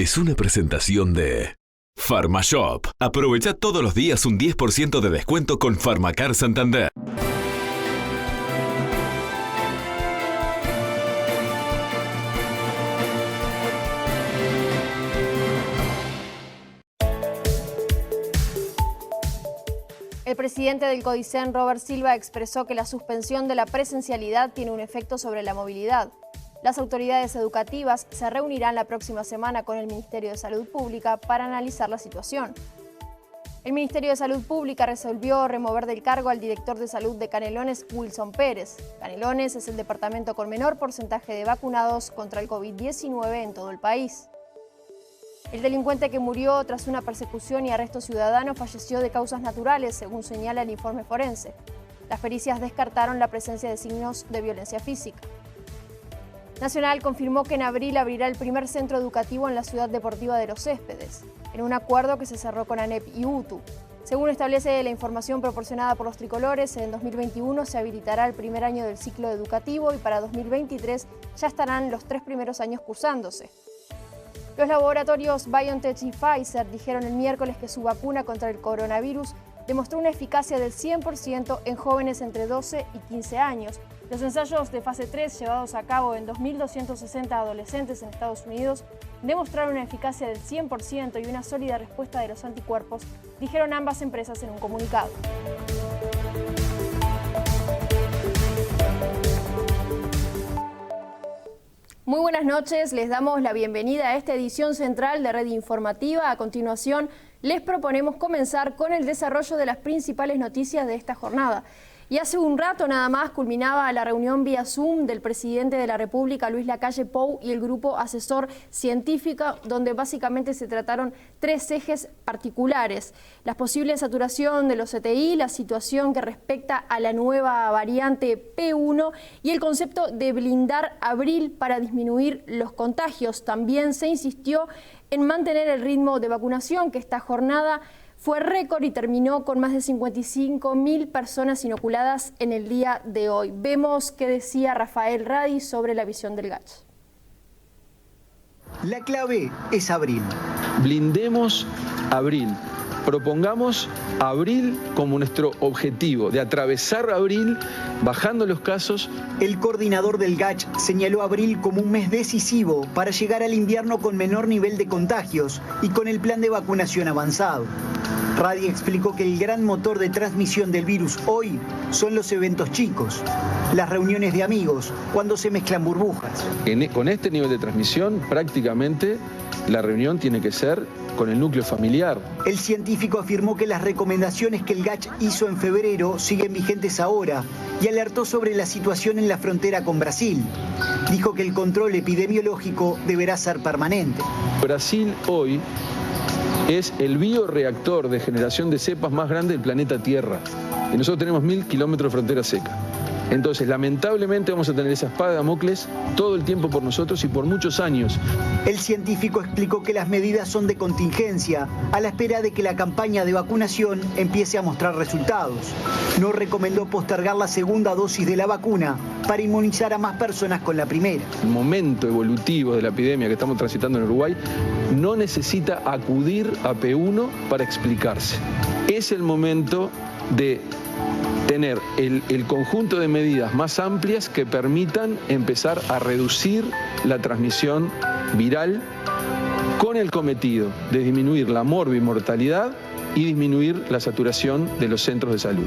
es una presentación de Farmashop. Aprovecha todos los días un 10% de descuento con Farmacar Santander. El presidente del CODICEN, Robert Silva, expresó que la suspensión de la presencialidad tiene un efecto sobre la movilidad. Las autoridades educativas se reunirán la próxima semana con el Ministerio de Salud Pública para analizar la situación. El Ministerio de Salud Pública resolvió remover del cargo al director de salud de Canelones, Wilson Pérez. Canelones es el departamento con menor porcentaje de vacunados contra el COVID-19 en todo el país. El delincuente que murió tras una persecución y arresto ciudadano falleció de causas naturales, según señala el informe forense. Las pericias descartaron la presencia de signos de violencia física. Nacional confirmó que en abril abrirá el primer centro educativo en la ciudad deportiva de Los Céspedes, en un acuerdo que se cerró con ANEP y UTU. Según establece la información proporcionada por los tricolores, en 2021 se habilitará el primer año del ciclo educativo y para 2023 ya estarán los 3 primeros años cursándose. Los laboratorios BioNTech y Pfizer dijeron el miércoles que su vacuna contra el coronavirus demostró una eficacia del 100% en jóvenes entre 12 y 15 años. Los ensayos de fase 3 llevados a cabo en 2.260 adolescentes en Estados Unidos demostraron una eficacia del 100% y una sólida respuesta de los anticuerpos, dijeron ambas empresas en un comunicado. Muy buenas noches, les damos la bienvenida a esta edición central de Red Informativa. A continuación, les proponemos comenzar con el desarrollo de las principales noticias de esta jornada. Y hace un rato nada más culminaba la reunión vía Zoom del presidente de la República, Luis Lacalle Pou, y el grupo asesor científico, donde básicamente se trataron 3 ejes particulares: la posible saturación de los CTI, la situación que respecta a la nueva variante P1 y el concepto de blindar abril para disminuir los contagios. También se insistió en mantener el ritmo de vacunación, que esta jornada fue récord y terminó con más de 55.000 personas inoculadas en el día de hoy. Vemos qué decía Rafael Radi sobre la visión del GACH. La clave es abril. Blindemos abril. Propongamos abril como nuestro objetivo, de atravesar abril bajando los casos. El coordinador del GACH señaló abril como un mes decisivo para llegar al invierno con menor nivel de contagios y con el plan de vacunación avanzado. Radi explicó que el gran motor de transmisión del virus hoy son los eventos chicos, las reuniones de amigos, cuando se mezclan burbujas. Con este nivel de transmisión, prácticamente la reunión tiene que ser con el núcleo familiar. El científico afirmó que las recomendaciones que el GACH hizo en febrero siguen vigentes ahora y alertó sobre la situación en la frontera con Brasil. Dijo que el control epidemiológico deberá ser permanente. Brasil hoy es el bioreactor de generación de cepas más grande del planeta Tierra. Y nosotros tenemos 1.000 kilómetros de frontera seca. Entonces, lamentablemente vamos a tener esa espada de Damocles todo el tiempo por nosotros y por muchos años. El científico explicó que las medidas son de contingencia, a la espera de que la campaña de vacunación empiece a mostrar resultados. No recomendó postergar la segunda dosis de la vacuna para inmunizar a más personas con la primera. El momento evolutivo de la epidemia que estamos transitando en Uruguay no necesita acudir a P1 para explicarse. Es el momento de tener el conjunto de medidas más amplias que permitan empezar a reducir la transmisión viral con el cometido de disminuir la morbimortalidad y disminuir la saturación de los centros de salud.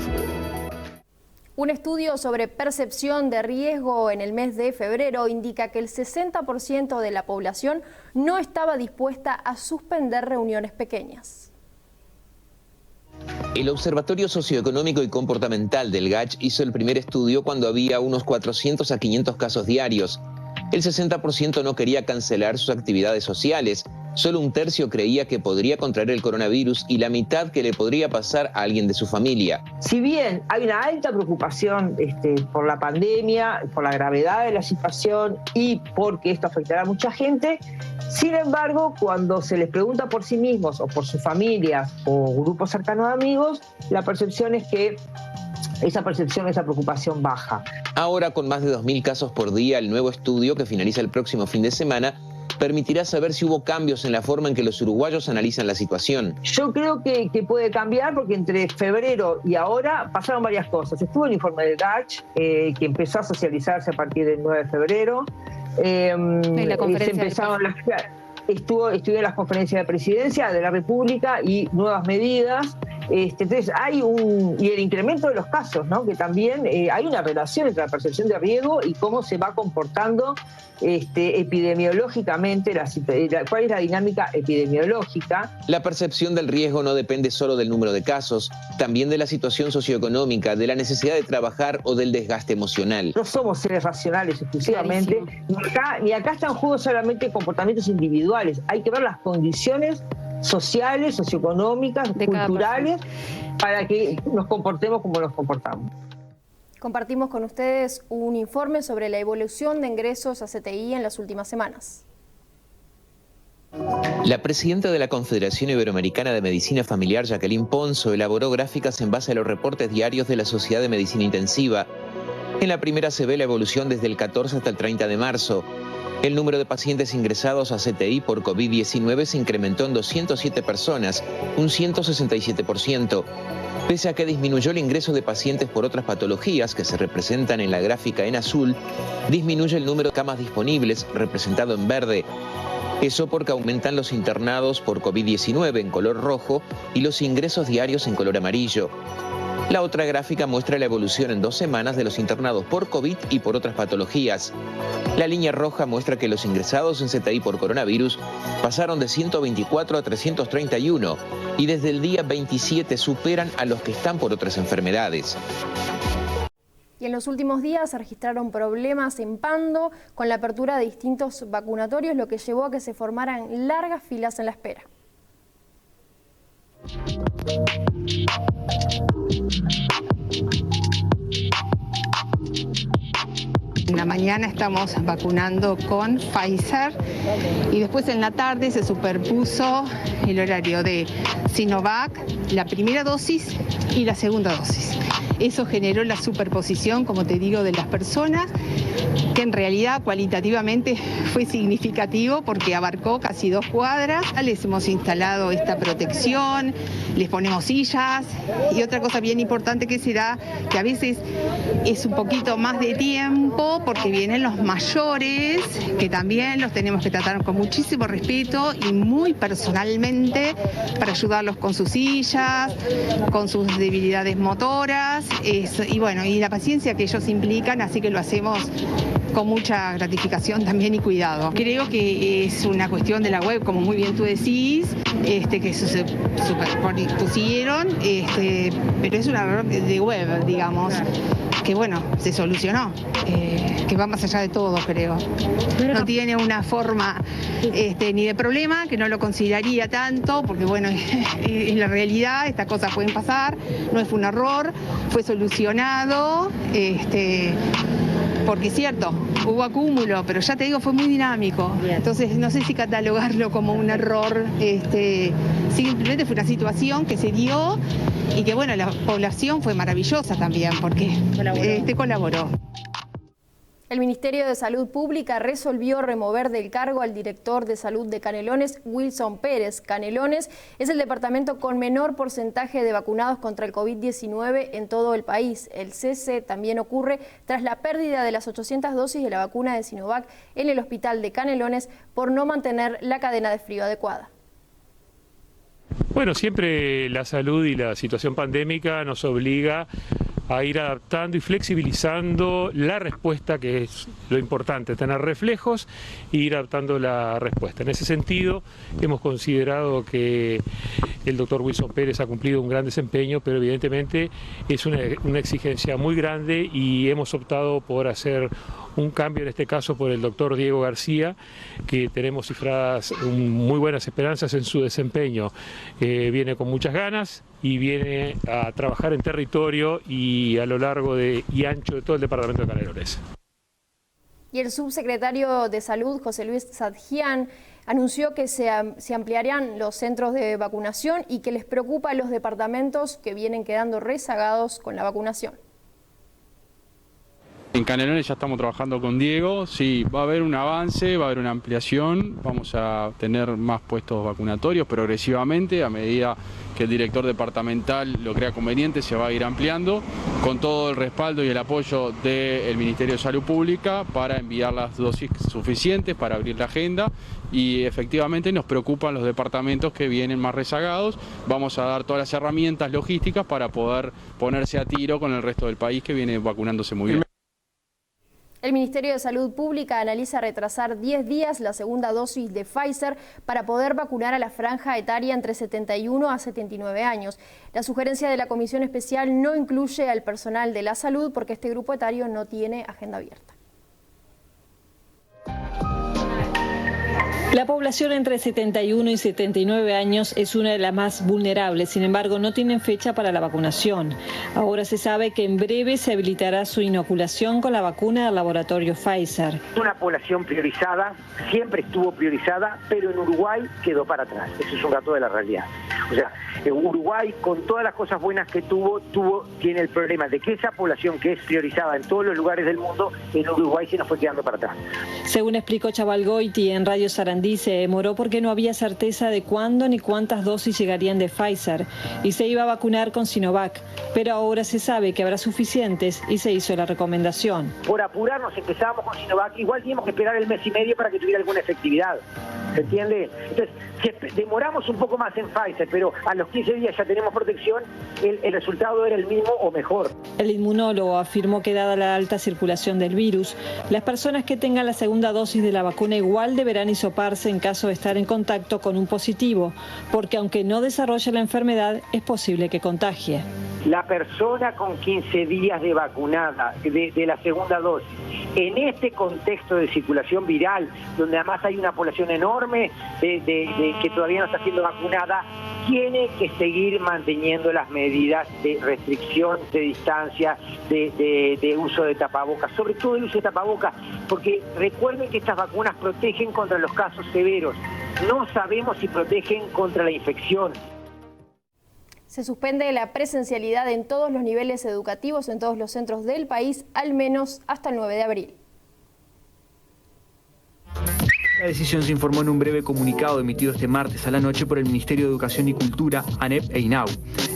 Un estudio sobre percepción de riesgo en el mes de febrero indica que el 60% de la población no estaba dispuesta a suspender reuniones pequeñas. El Observatorio Socioeconómico y Comportamental del GACH hizo el primer estudio cuando había unos 400 a 500 casos diarios. El 60% no quería cancelar sus actividades sociales, solo un tercio creía que podría contraer el coronavirus y la mitad que le podría pasar a alguien de su familia. Si bien hay una alta preocupación por la pandemia, por la gravedad de la situación y porque esto afectará a mucha gente, sin embargo, cuando se les pregunta por sí mismos o por sus familias o grupos cercanos de amigos, la percepción es que esa preocupación baja. Ahora, con más de 2.000 casos por día, el nuevo estudio, que finaliza el próximo fin de semana, permitirá saber si hubo cambios en la forma en que los uruguayos analizan la situación. Yo creo que puede cambiar porque entre febrero y ahora pasaron varias cosas. Estuvo el informe del GACH, que empezó a socializarse a partir del 9 de febrero. En la conferencia estuve en las conferencias de presidencia de la República y nuevas medidas. Entonces hay y el incremento de los casos, ¿no? Que también hay una relación entre la percepción de riesgo y cómo se va comportando epidemiológicamente, cuál es la dinámica epidemiológica. La percepción del riesgo no depende solo del número de casos, también de la situación socioeconómica, de la necesidad de trabajar o del desgaste emocional. No somos seres racionales exclusivamente, ni acá están en juego solamente comportamientos individuales, hay que ver las condiciones sociales, socioeconómicas, culturales, para que nos comportemos como nos comportamos. Compartimos con ustedes un informe sobre la evolución de ingresos a CTI en las últimas semanas. La presidenta de la Confederación Iberoamericana de Medicina Familiar, Jacqueline Ponzo, elaboró gráficas en base a los reportes diarios de la Sociedad de Medicina Intensiva. En la primera se ve la evolución desde el 14 hasta el 30 de marzo. El número de pacientes ingresados a CTI por COVID-19 se incrementó en 207 personas, un 167%. Pese a que disminuyó el ingreso de pacientes por otras patologías que se representan en la gráfica en azul, disminuye el número de camas disponibles, representado en verde. Eso porque aumentan los internados por COVID-19 en color rojo y los ingresos diarios en color amarillo. La otra gráfica muestra la evolución en 2 semanas de los internados por COVID y por otras patologías. La línea roja muestra que los ingresados en CTI por coronavirus pasaron de 124 a 331 y desde el día 27 superan a los que están por otras enfermedades. Y en los últimos días se registraron problemas en Pando con la apertura de distintos vacunatorios, lo que llevó a que se formaran largas filas en la espera. En la mañana estamos vacunando con Pfizer y después en la tarde se superpuso el horario de Sinovac, la primera dosis y la segunda dosis. Eso generó la superposición, como te digo, de las personas, que en realidad cualitativamente fue significativo porque abarcó casi 2 cuadras. Les hemos instalado esta protección, les ponemos sillas y otra cosa bien importante que se da, que a veces es un poquito más de tiempo porque vienen los mayores, que también los tenemos que tratar con muchísimo respeto y muy personalmente para ayudarlos con sus sillas, con sus debilidades motoras, y bueno, y la paciencia que ellos implican, así que lo hacemos con mucha gratificación también y cuidado. Creo que es una cuestión de la web, como muy bien tú decís, que se superpusieron, pero es un error de web, digamos, que bueno, se solucionó, que va más allá de todo, creo. No tiene una forma ni de problema, que no lo consideraría tanto, porque bueno, en la realidad estas cosas pueden pasar, no fue un error, fue solucionado, porque es cierto, hubo acúmulo, pero ya te digo, fue muy dinámico. Entonces no sé si catalogarlo como un error, simplemente fue una situación que se dio y que bueno, la población fue maravillosa también, porque colaboró. El Ministerio de Salud Pública resolvió remover del cargo al director de salud de Canelones, Wilson Pérez. Canelones es el departamento con menor porcentaje de vacunados contra el COVID-19 en todo el país. El cese también ocurre tras la pérdida de las 800 dosis de la vacuna de Sinovac en el hospital de Canelones por no mantener la cadena de frío adecuada. Bueno, siempre la salud y la situación pandémica nos obliga a ir adaptando y flexibilizando la respuesta, que es lo importante, tener reflejos e ir adaptando la respuesta. En ese sentido, hemos considerado que el doctor Wilson Pérez ha cumplido un gran desempeño, pero evidentemente es una exigencia muy grande y hemos optado por hacer un cambio, en este caso por el doctor Diego García, que tenemos cifradas muy buenas esperanzas en su desempeño. Viene con muchas ganas y viene a trabajar en territorio y a lo largo y ancho de todo el departamento de Canelones. Y el subsecretario de Salud, José Luis Sadjian, anunció que se ampliarían los centros de vacunación y que les preocupa a los departamentos que vienen quedando rezagados con la vacunación. En Canelones ya estamos trabajando con Diego, sí, va a haber un avance, va a haber una ampliación, vamos a tener más puestos vacunatorios progresivamente, a medida que el director departamental lo crea conveniente, se va a ir ampliando, con todo el respaldo y el apoyo del Ministerio de Salud Pública para enviar las dosis suficientes, para abrir la agenda, y efectivamente nos preocupan los departamentos que vienen más rezagados. Vamos a dar todas las herramientas logísticas para poder ponerse a tiro con el resto del país que viene vacunándose muy bien. El Ministerio de Salud Pública analiza retrasar 10 días la segunda dosis de Pfizer para poder vacunar a la franja etaria entre 71 a 79 años. La sugerencia de la Comisión Especial no incluye al personal de la salud porque este grupo etario no tiene agenda abierta. La población entre 71 y 79 años es una de las más vulnerables, sin embargo no tienen fecha para la vacunación. Ahora se sabe que en breve se habilitará su inoculación con la vacuna del laboratorio Pfizer. Una población priorizada, siempre estuvo priorizada, pero en Uruguay quedó para atrás. Eso es un dato de la realidad. O sea, Uruguay, con todas las cosas buenas que tiene el problema de que esa población que es priorizada en todos los lugares del mundo, en Uruguay se nos fue quedando para atrás. Según explicó Chavalgoiti en Radio Sarandí, se demoró porque no había certeza de cuándo ni cuántas dosis llegarían de Pfizer y se iba a vacunar con Sinovac, pero ahora se sabe que habrá suficientes y se hizo la recomendación. Por apurarnos empezábamos con Sinovac, igual teníamos que esperar el mes y medio para que tuviera alguna efectividad. ¿Se entiende? Entonces, si demoramos un poco más en Pfizer, pero a los 15 días ya tenemos protección, el resultado era el mismo o mejor. El inmunólogo afirmó que dada la alta circulación del virus, las personas que tengan la segunda dosis de la vacuna igual deberán hisoparse en caso de estar en contacto con un positivo, porque aunque no desarrolle la enfermedad, es posible que contagie. La persona con 15 días de vacunada, de la segunda dosis, en este contexto de circulación viral, donde además hay una población enorme que todavía no está siendo vacunada, tiene que seguir manteniendo las medidas de restricción, de distancia, de uso de tapabocas, sobre todo el uso de tapabocas, porque recuerden que estas vacunas protegen contra los casos severos, no sabemos si protegen contra la infección. Se suspende la presencialidad en todos los niveles educativos, en todos los centros del país, al menos hasta el 9 de abril. La decisión se informó en un breve comunicado emitido este martes a la noche por el Ministerio de Educación y Cultura, ANEP e INAU.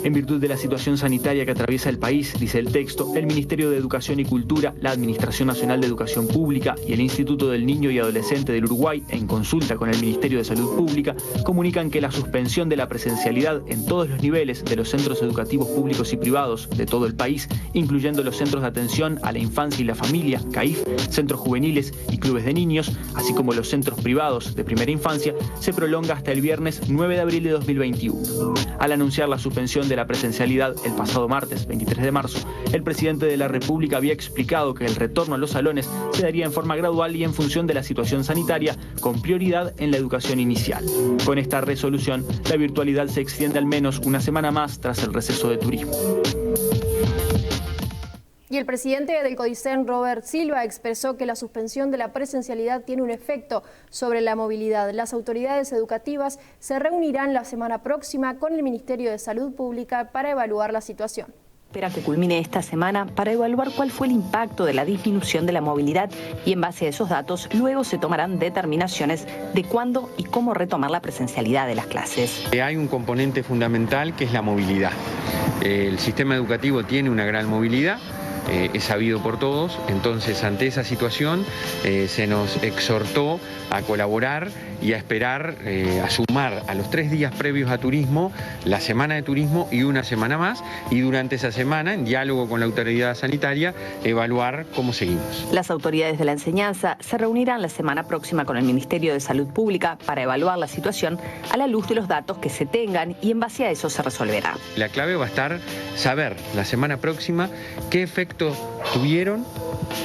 En virtud de la situación sanitaria que atraviesa el país, dice el texto, el Ministerio de Educación y Cultura, la Administración Nacional de Educación Pública y el Instituto del Niño y Adolescente del Uruguay, en consulta con el Ministerio de Salud Pública, comunican que la suspensión de la presencialidad en todos los niveles de los centros educativos públicos y privados de todo el país, incluyendo los centros de atención a la infancia y la familia, CAIF, centros juveniles y clubes de niños, así como los centros privados de primera infancia, se prolonga hasta el viernes 9 de abril de 2021. Al anunciar la suspensión de la presencialidad el pasado martes 23 de marzo, el presidente de la República había explicado que el retorno a los salones se daría en forma gradual y en función de la situación sanitaria, con prioridad en la educación inicial. Con esta resolución, la virtualidad se extiende al menos una semana más tras el receso de turismo. Y el presidente del CODICEN, Robert Silva, expresó que la suspensión de la presencialidad tiene un efecto sobre la movilidad. Las autoridades educativas se reunirán la semana próxima con el Ministerio de Salud Pública para evaluar la situación. Espera que culmine esta semana para evaluar cuál fue el impacto de la disminución de la movilidad y en base a esos datos luego se tomarán determinaciones de cuándo y cómo retomar la presencialidad de las clases. Hay un componente fundamental que es la movilidad. El sistema educativo tiene una gran movilidad. Es sabido por todos, entonces ante esa situación se nos exhortó a colaborar y a esperar, a sumar a los 3 días previos a turismo, la semana de turismo y una semana más, y durante esa semana, en diálogo con la autoridad sanitaria, evaluar cómo seguimos. Las autoridades de la enseñanza se reunirán la semana próxima con el Ministerio de Salud Pública para evaluar la situación a la luz de los datos que se tengan y en base a eso se resolverá. La clave va a estar saber la semana próxima qué efecto tuvieron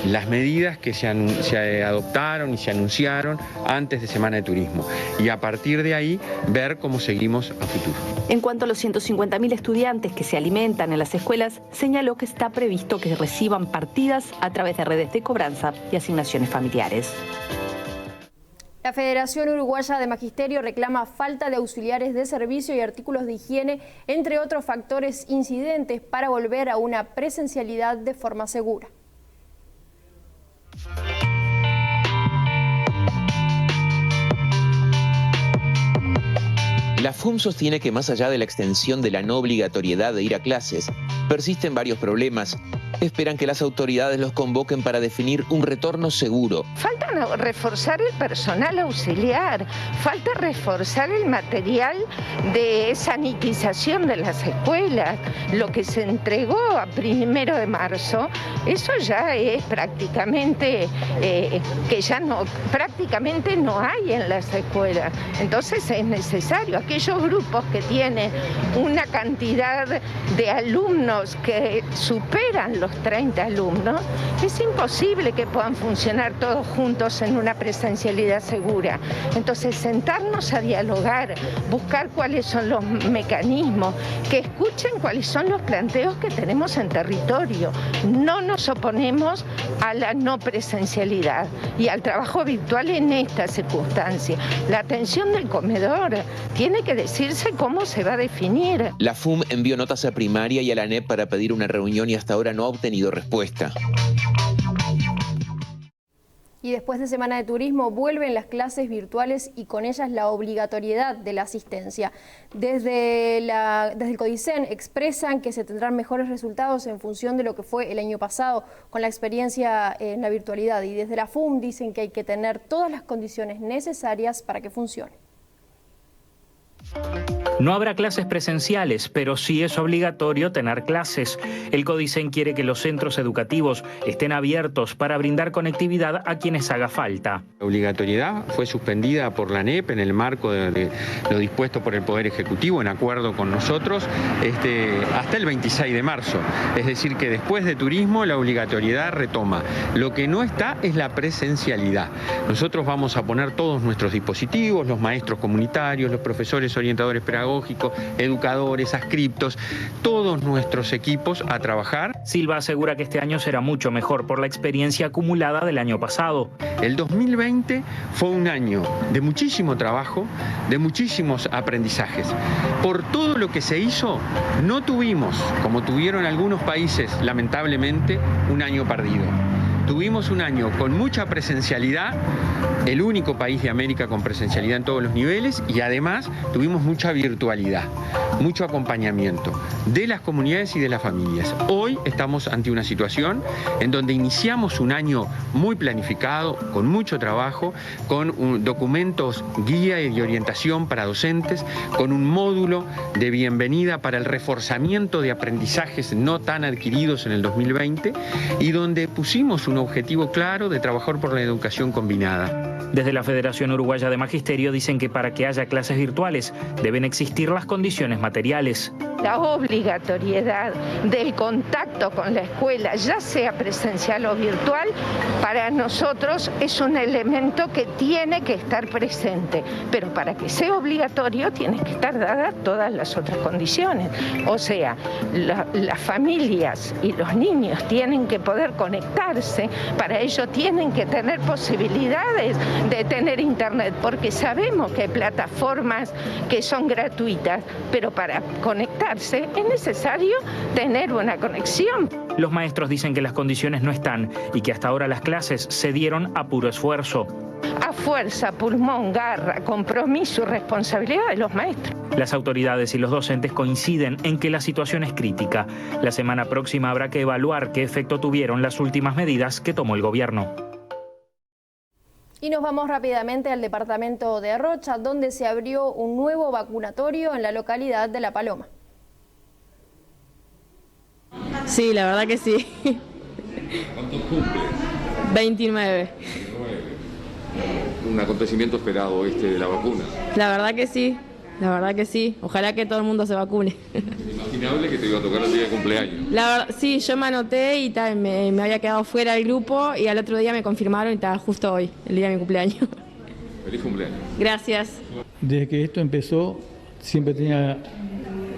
las medidas que se adoptaron y se anunciaron antes de Semana de Turismo y a partir de ahí ver cómo seguimos a futuro. En cuanto a los 150.000 estudiantes que se alimentan en las escuelas, señaló que está previsto que reciban partidas a través de redes de cobranza y asignaciones familiares. La Federación Uruguaya de Magisterio reclama falta de auxiliares de servicio y artículos de higiene, entre otros factores incidentes, para volver a una presencialidad de forma segura. La FUM sostiene que más allá de la extensión de la no obligatoriedad de ir a clases, persisten varios problemas. Esperan que las autoridades los convoquen para definir un retorno seguro. Falta reforzar el personal auxiliar, falta reforzar el material de sanitización de las escuelas. Lo que se entregó a 1 de marzo, eso ya es prácticamente, prácticamente no hay en las escuelas. Entonces es necesario, aquellos grupos que tienen una cantidad de alumnos que superan los 30 alumnos, es imposible que puedan funcionar todos juntos en una presencialidad segura. Entonces, sentarnos a dialogar, buscar cuáles son los mecanismos, que escuchen cuáles son los planteos que tenemos en territorio. No nos oponemos a la no presencialidad y al trabajo virtual en esta circunstancia. La atención del comedor tiene que decirse cómo se va a definir. La FUM envió notas a primaria y a la ANEP para pedir una reunión y hasta ahora no ha obtenido respuesta. Y después de Semana de Turismo vuelven las clases virtuales y con ellas la obligatoriedad de la asistencia. Desde el CODICEN expresan que se tendrán mejores resultados en función de lo que fue el año pasado con la experiencia en la virtualidad. Y desde la FUM dicen que hay que tener todas las condiciones necesarias para que funcione. No habrá clases presenciales, pero sí es obligatorio tener clases. El CODICEN quiere que los centros educativos estén abiertos para brindar conectividad a quienes haga falta. La obligatoriedad fue suspendida por la ANEP en el marco de lo dispuesto por el Poder Ejecutivo, en acuerdo con nosotros, hasta el 26 de marzo. Es decir, que después de turismo la obligatoriedad retoma. Lo que no está es la presencialidad. Nosotros vamos a poner todos nuestros dispositivos, los maestros comunitarios, los profesores orientadores pedagógicos, educadores, adscriptos, todos nuestros equipos a trabajar. Silva asegura que este año será mucho mejor por la experiencia acumulada del año pasado. El 2020 fue un año de muchísimo trabajo, de muchísimos aprendizajes. Por todo lo que se hizo, no tuvimos, como tuvieron algunos países, lamentablemente, un año perdido. Tuvimos un año con mucha presencialidad, el único país de América con presencialidad en todos los niveles, y además tuvimos mucha virtualidad, mucho acompañamiento de las comunidades y de las familias. Hoy estamos ante una situación en donde iniciamos un año muy planificado, con mucho trabajo, con documentos guía y de orientación para docentes, con un módulo de bienvenida para el reforzamiento de aprendizajes no tan adquiridos en el 2020 y donde pusimos un objetivo claro de trabajar por la educación combinada. Desde la Federación Uruguaya de Magisterio dicen que para que haya clases virtuales deben existir las condiciones materiales. La obligatoriedad del contacto con la escuela, ya sea presencial o virtual, para nosotros es un elemento que tiene que estar presente, pero para que sea obligatorio tienen que estar dadas todas las otras condiciones. O sea, las familias y los niños tienen que poder conectarse, para ello tienen que tener posibilidades de tener internet, porque sabemos que hay plataformas que son gratuitas, pero para conectarse es necesario tener una conexión. Los maestros dicen que las condiciones no están y que hasta ahora las clases se dieron a puro esfuerzo. A fuerza, pulmón, garra, compromiso y responsabilidad de los maestros. Las autoridades y los docentes coinciden en que la situación es crítica. La semana próxima habrá que evaluar qué efecto tuvieron las últimas medidas que tomó el gobierno. Y nos vamos rápidamente al departamento de Rocha, donde se abrió un nuevo vacunatorio en la localidad de La Paloma. Sí, la verdad que sí. ¿Cuántos cumple? 29. Un acontecimiento esperado de la vacuna. La verdad que sí, la verdad que sí. Ojalá que todo el mundo se vacune. Inimaginable que te iba a tocar el día de cumpleaños. La verdad, sí, yo me anoté y me había quedado fuera del grupo y al otro día me confirmaron y estaba justo hoy, el día de mi cumpleaños. Feliz cumpleaños. Gracias. Desde que esto empezó, siempre tenía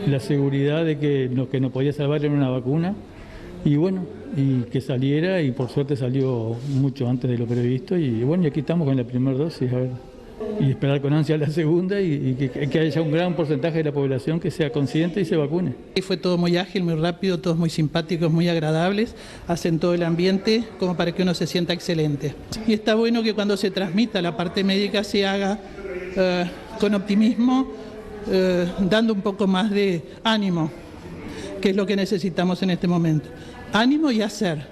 la seguridad de que lo que nos podía salvar era una vacuna y bueno, y que saliera, y por suerte salió mucho antes de lo previsto, y bueno, y aquí estamos con la primera dosis, a ver, y esperar con ansia la segunda y que haya un gran porcentaje de la población que sea consciente y se vacune. Fue todo muy ágil, muy rápido, todos muy simpáticos, muy agradables, hacen todo el ambiente como para que uno se sienta excelente. Y está bueno que cuando se transmita la parte médica se haga con optimismo, dando un poco más de ánimo, que es lo que necesitamos en este momento. Ánimo y hacer.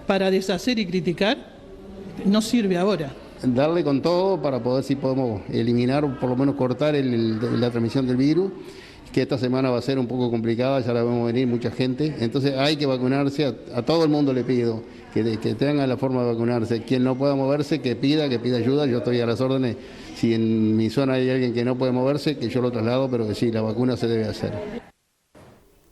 Para deshacer y criticar no sirve ahora. Darle con todo para poder, si podemos eliminar o por lo menos cortar la transmisión del virus, que esta semana va a ser un poco complicada, ya la vemos venir mucha gente, entonces hay que vacunarse, a todo el mundo le pido que tengan la forma de vacunarse. Quien no pueda moverse, que pida ayuda, yo estoy a las órdenes. Si en mi zona hay alguien que no puede moverse, que yo lo traslado, pero que sí, la vacuna se debe hacer.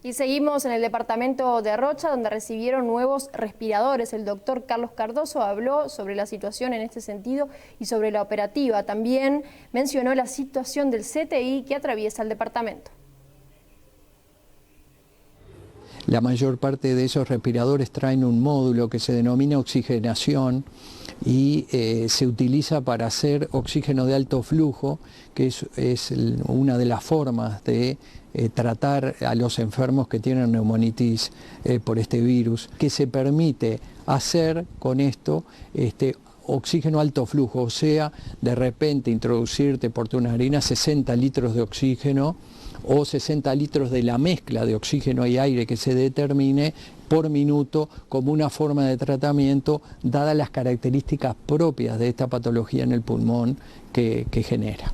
Y seguimos en el departamento de Rocha, donde recibieron nuevos respiradores. El doctor Carlos Cardoso habló sobre la situación en este sentido y sobre la operativa. También mencionó la situación del CTI que atraviesa el departamento. La mayor parte de esos respiradores traen un módulo que se denomina oxigenación y se utiliza para hacer oxígeno de alto flujo, que es una de las formas de tratar a los enfermos que tienen neumonitis por este virus, que se permite hacer con esto oxígeno alto flujo, o sea, de repente introducirte por tu narina 60 litros de oxígeno o 60 litros de la mezcla de oxígeno y aire que se determine por minuto como una forma de tratamiento, dadas las características propias de esta patología en el pulmón que genera.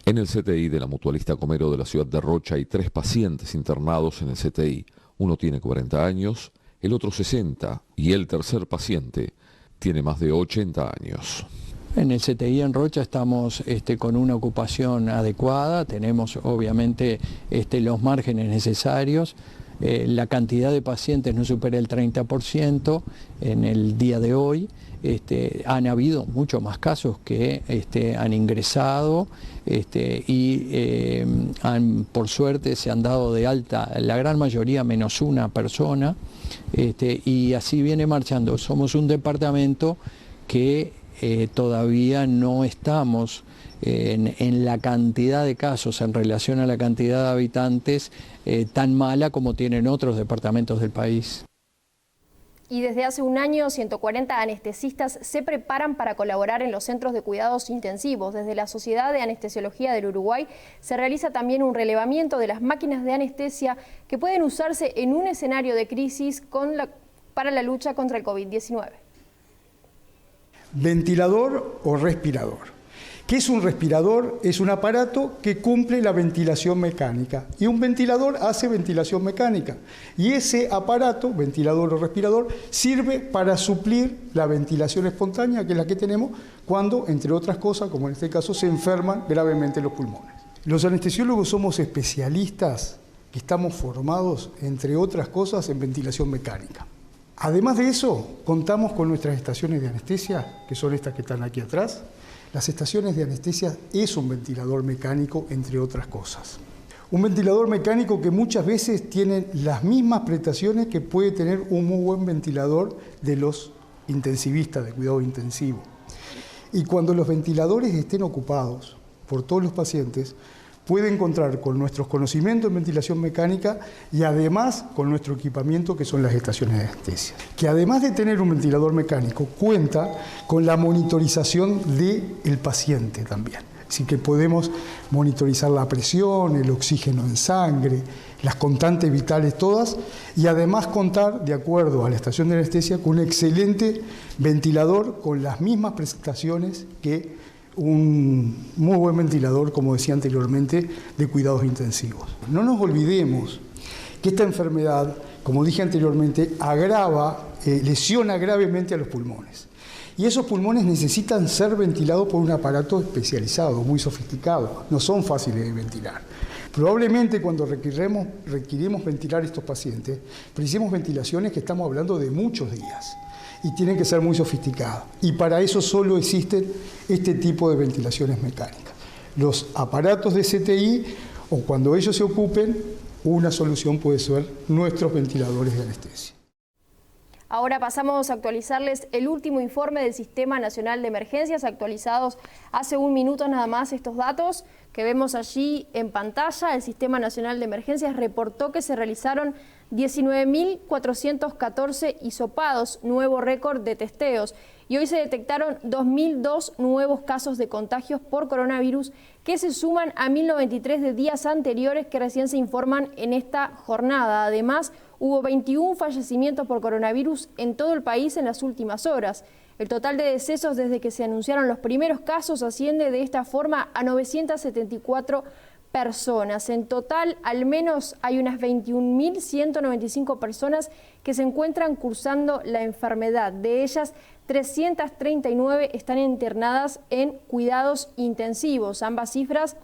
En el CTI de la Mutualista Comero de la ciudad de Rocha hay 3 pacientes internados en el CTI. Uno tiene 40 años, el otro 60 y el tercer paciente tiene más de 80 años. En el CTI en Rocha estamos con una ocupación adecuada, tenemos obviamente los márgenes necesarios, la cantidad de pacientes no supera el 30% en el día de hoy. Han habido muchos más casos que han ingresado y por suerte se han dado de alta la gran mayoría menos una persona y así viene marchando. Somos un departamento que todavía no estamos en la cantidad de casos en relación a la cantidad de habitantes tan mala como tienen otros departamentos del país. Y desde hace un año, 140 anestesistas se preparan para colaborar en los centros de cuidados intensivos. Desde la Sociedad de Anestesiología del Uruguay se realiza también un relevamiento de las máquinas de anestesia que pueden usarse en un escenario de crisis para la lucha contra el COVID-19. Ventilador o respirador. ¿Qué es un respirador? Es un aparato que cumple la ventilación mecánica y un ventilador hace ventilación mecánica. Y ese aparato, ventilador o respirador, sirve para suplir la ventilación espontánea, que es la que tenemos cuando, entre otras cosas, como en este caso, se enferman gravemente los pulmones. Los anestesiólogos somos especialistas que estamos formados, entre otras cosas, en ventilación mecánica. Además de eso, contamos con nuestras estaciones de anestesia, que son estas que están aquí atrás. Las estaciones de anestesia es un ventilador mecánico, entre otras cosas. Un ventilador mecánico que muchas veces tiene las mismas prestaciones que puede tener un muy buen ventilador de los intensivistas de cuidado intensivo. Y cuando los ventiladores estén ocupados por todos los pacientes, pueden contar con nuestros conocimientos en ventilación mecánica y además con nuestro equipamiento que son las estaciones de anestesia. Que además de tener un ventilador mecánico, cuenta con la monitorización del paciente también. Así que podemos monitorizar la presión, el oxígeno en sangre, las constantes vitales todas y además contar, de acuerdo a la estación de anestesia, con un excelente ventilador con las mismas prestaciones que un muy buen ventilador, como decía anteriormente, de cuidados intensivos. No nos olvidemos que esta enfermedad, como dije anteriormente, lesiona gravemente a los pulmones. Y esos pulmones necesitan ser ventilados por un aparato especializado, muy sofisticado. No son fáciles de ventilar. Probablemente cuando requerimos ventilar a estos pacientes, precisemos ventilaciones que estamos hablando de muchos días. Y tienen que ser muy sofisticadas. Y para eso solo existen este tipo de ventilaciones mecánicas. Los aparatos de CTI, o cuando ellos se ocupen, una solución puede ser nuestros ventiladores de anestesia. Ahora pasamos a actualizarles el último informe del Sistema Nacional de Emergencias, actualizados hace un minuto nada más estos datos que vemos allí en pantalla. El Sistema Nacional de Emergencias reportó que se realizaron 19.414 hisopados, nuevo récord de testeos. Y hoy se detectaron 2.002 nuevos casos de contagios por coronavirus que se suman a 1.093 de días anteriores que recién se informan en esta jornada. Además, hubo 21 fallecimientos por coronavirus en todo el país en las últimas horas. El total de decesos desde que se anunciaron los primeros casos asciende de esta forma a 974 personas. En total, al menos hay unas 21.195 personas que se encuentran cursando la enfermedad. De ellas, 339 están internadas en cuidados intensivos. Ambas cifras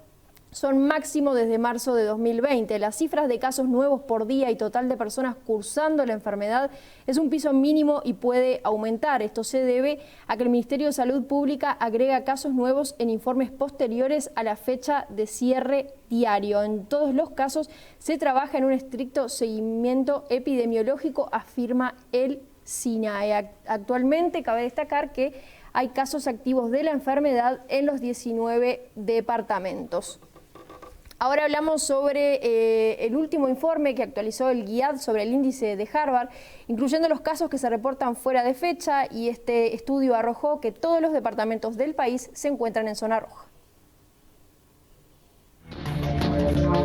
son máximo desde marzo de 2020. Las cifras de casos nuevos por día y total de personas cursando la enfermedad es un piso mínimo y puede aumentar. Esto se debe a que el Ministerio de Salud Pública agrega casos nuevos en informes posteriores a la fecha de cierre diario. En todos los casos se trabaja en un estricto seguimiento epidemiológico, afirma el SINAE. Actualmente cabe destacar que hay casos activos de la enfermedad en los 19 departamentos. Ahora hablamos sobre el último informe que actualizó el GIAD sobre el índice de Harvard, incluyendo los casos que se reportan fuera de fecha, y este estudio arrojó que todos los departamentos del país se encuentran en zona roja.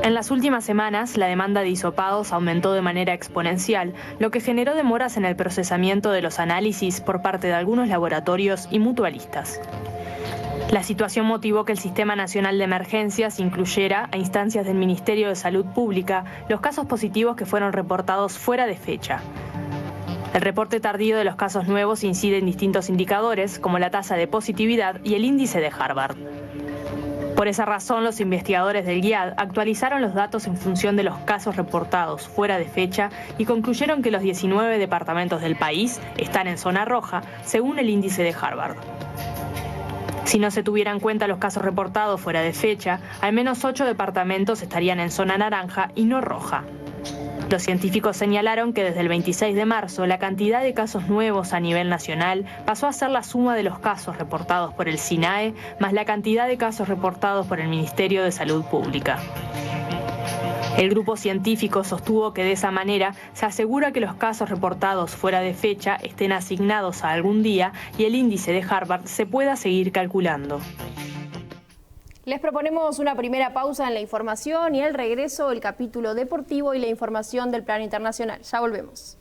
En las últimas semanas, la demanda de hisopados aumentó de manera exponencial, lo que generó demoras en el procesamiento de los análisis por parte de algunos laboratorios y mutualistas. La situación motivó que el Sistema Nacional de Emergencias incluyera a instancias del Ministerio de Salud Pública los casos positivos que fueron reportados fuera de fecha. El reporte tardío de los casos nuevos incide en distintos indicadores, como la tasa de positividad y el índice de Harvard. Por esa razón, los investigadores del GIAD actualizaron los datos en función de los casos reportados fuera de fecha y concluyeron que los 19 departamentos del país están en zona roja, según el índice de Harvard. Si no se tuvieran en cuenta los casos reportados fuera de fecha, al menos 8 departamentos estarían en zona naranja y no roja. Los científicos señalaron que desde el 26 de marzo la cantidad de casos nuevos a nivel nacional pasó a ser la suma de los casos reportados por el SINAE más la cantidad de casos reportados por el Ministerio de Salud Pública. El grupo científico sostuvo que de esa manera se asegura que los casos reportados fuera de fecha estén asignados a algún día y el índice de Harvard se pueda seguir calculando. Les proponemos una primera pausa en la información y al regreso el capítulo deportivo y la información del plano internacional. Ya volvemos.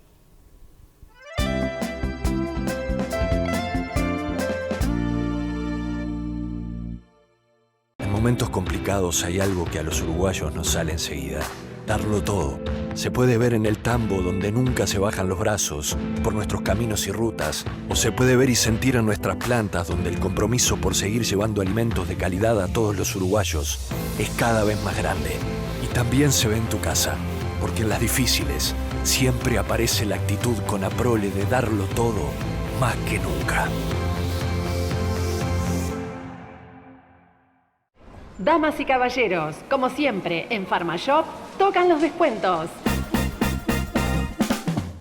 En momentos complicados hay algo que a los uruguayos nos sale enseguida: darlo todo. Se puede ver en el tambo, donde nunca se bajan los brazos, por nuestros caminos y rutas, o se puede ver y sentir en nuestras plantas, donde el compromiso por seguir llevando alimentos de calidad a todos los uruguayos es cada vez más grande. Y también se ve en tu casa, porque en las difíciles siempre aparece la actitud con aprole de darlo todo más que nunca. Damas y caballeros, como siempre, en Pharmashop tocan los descuentos.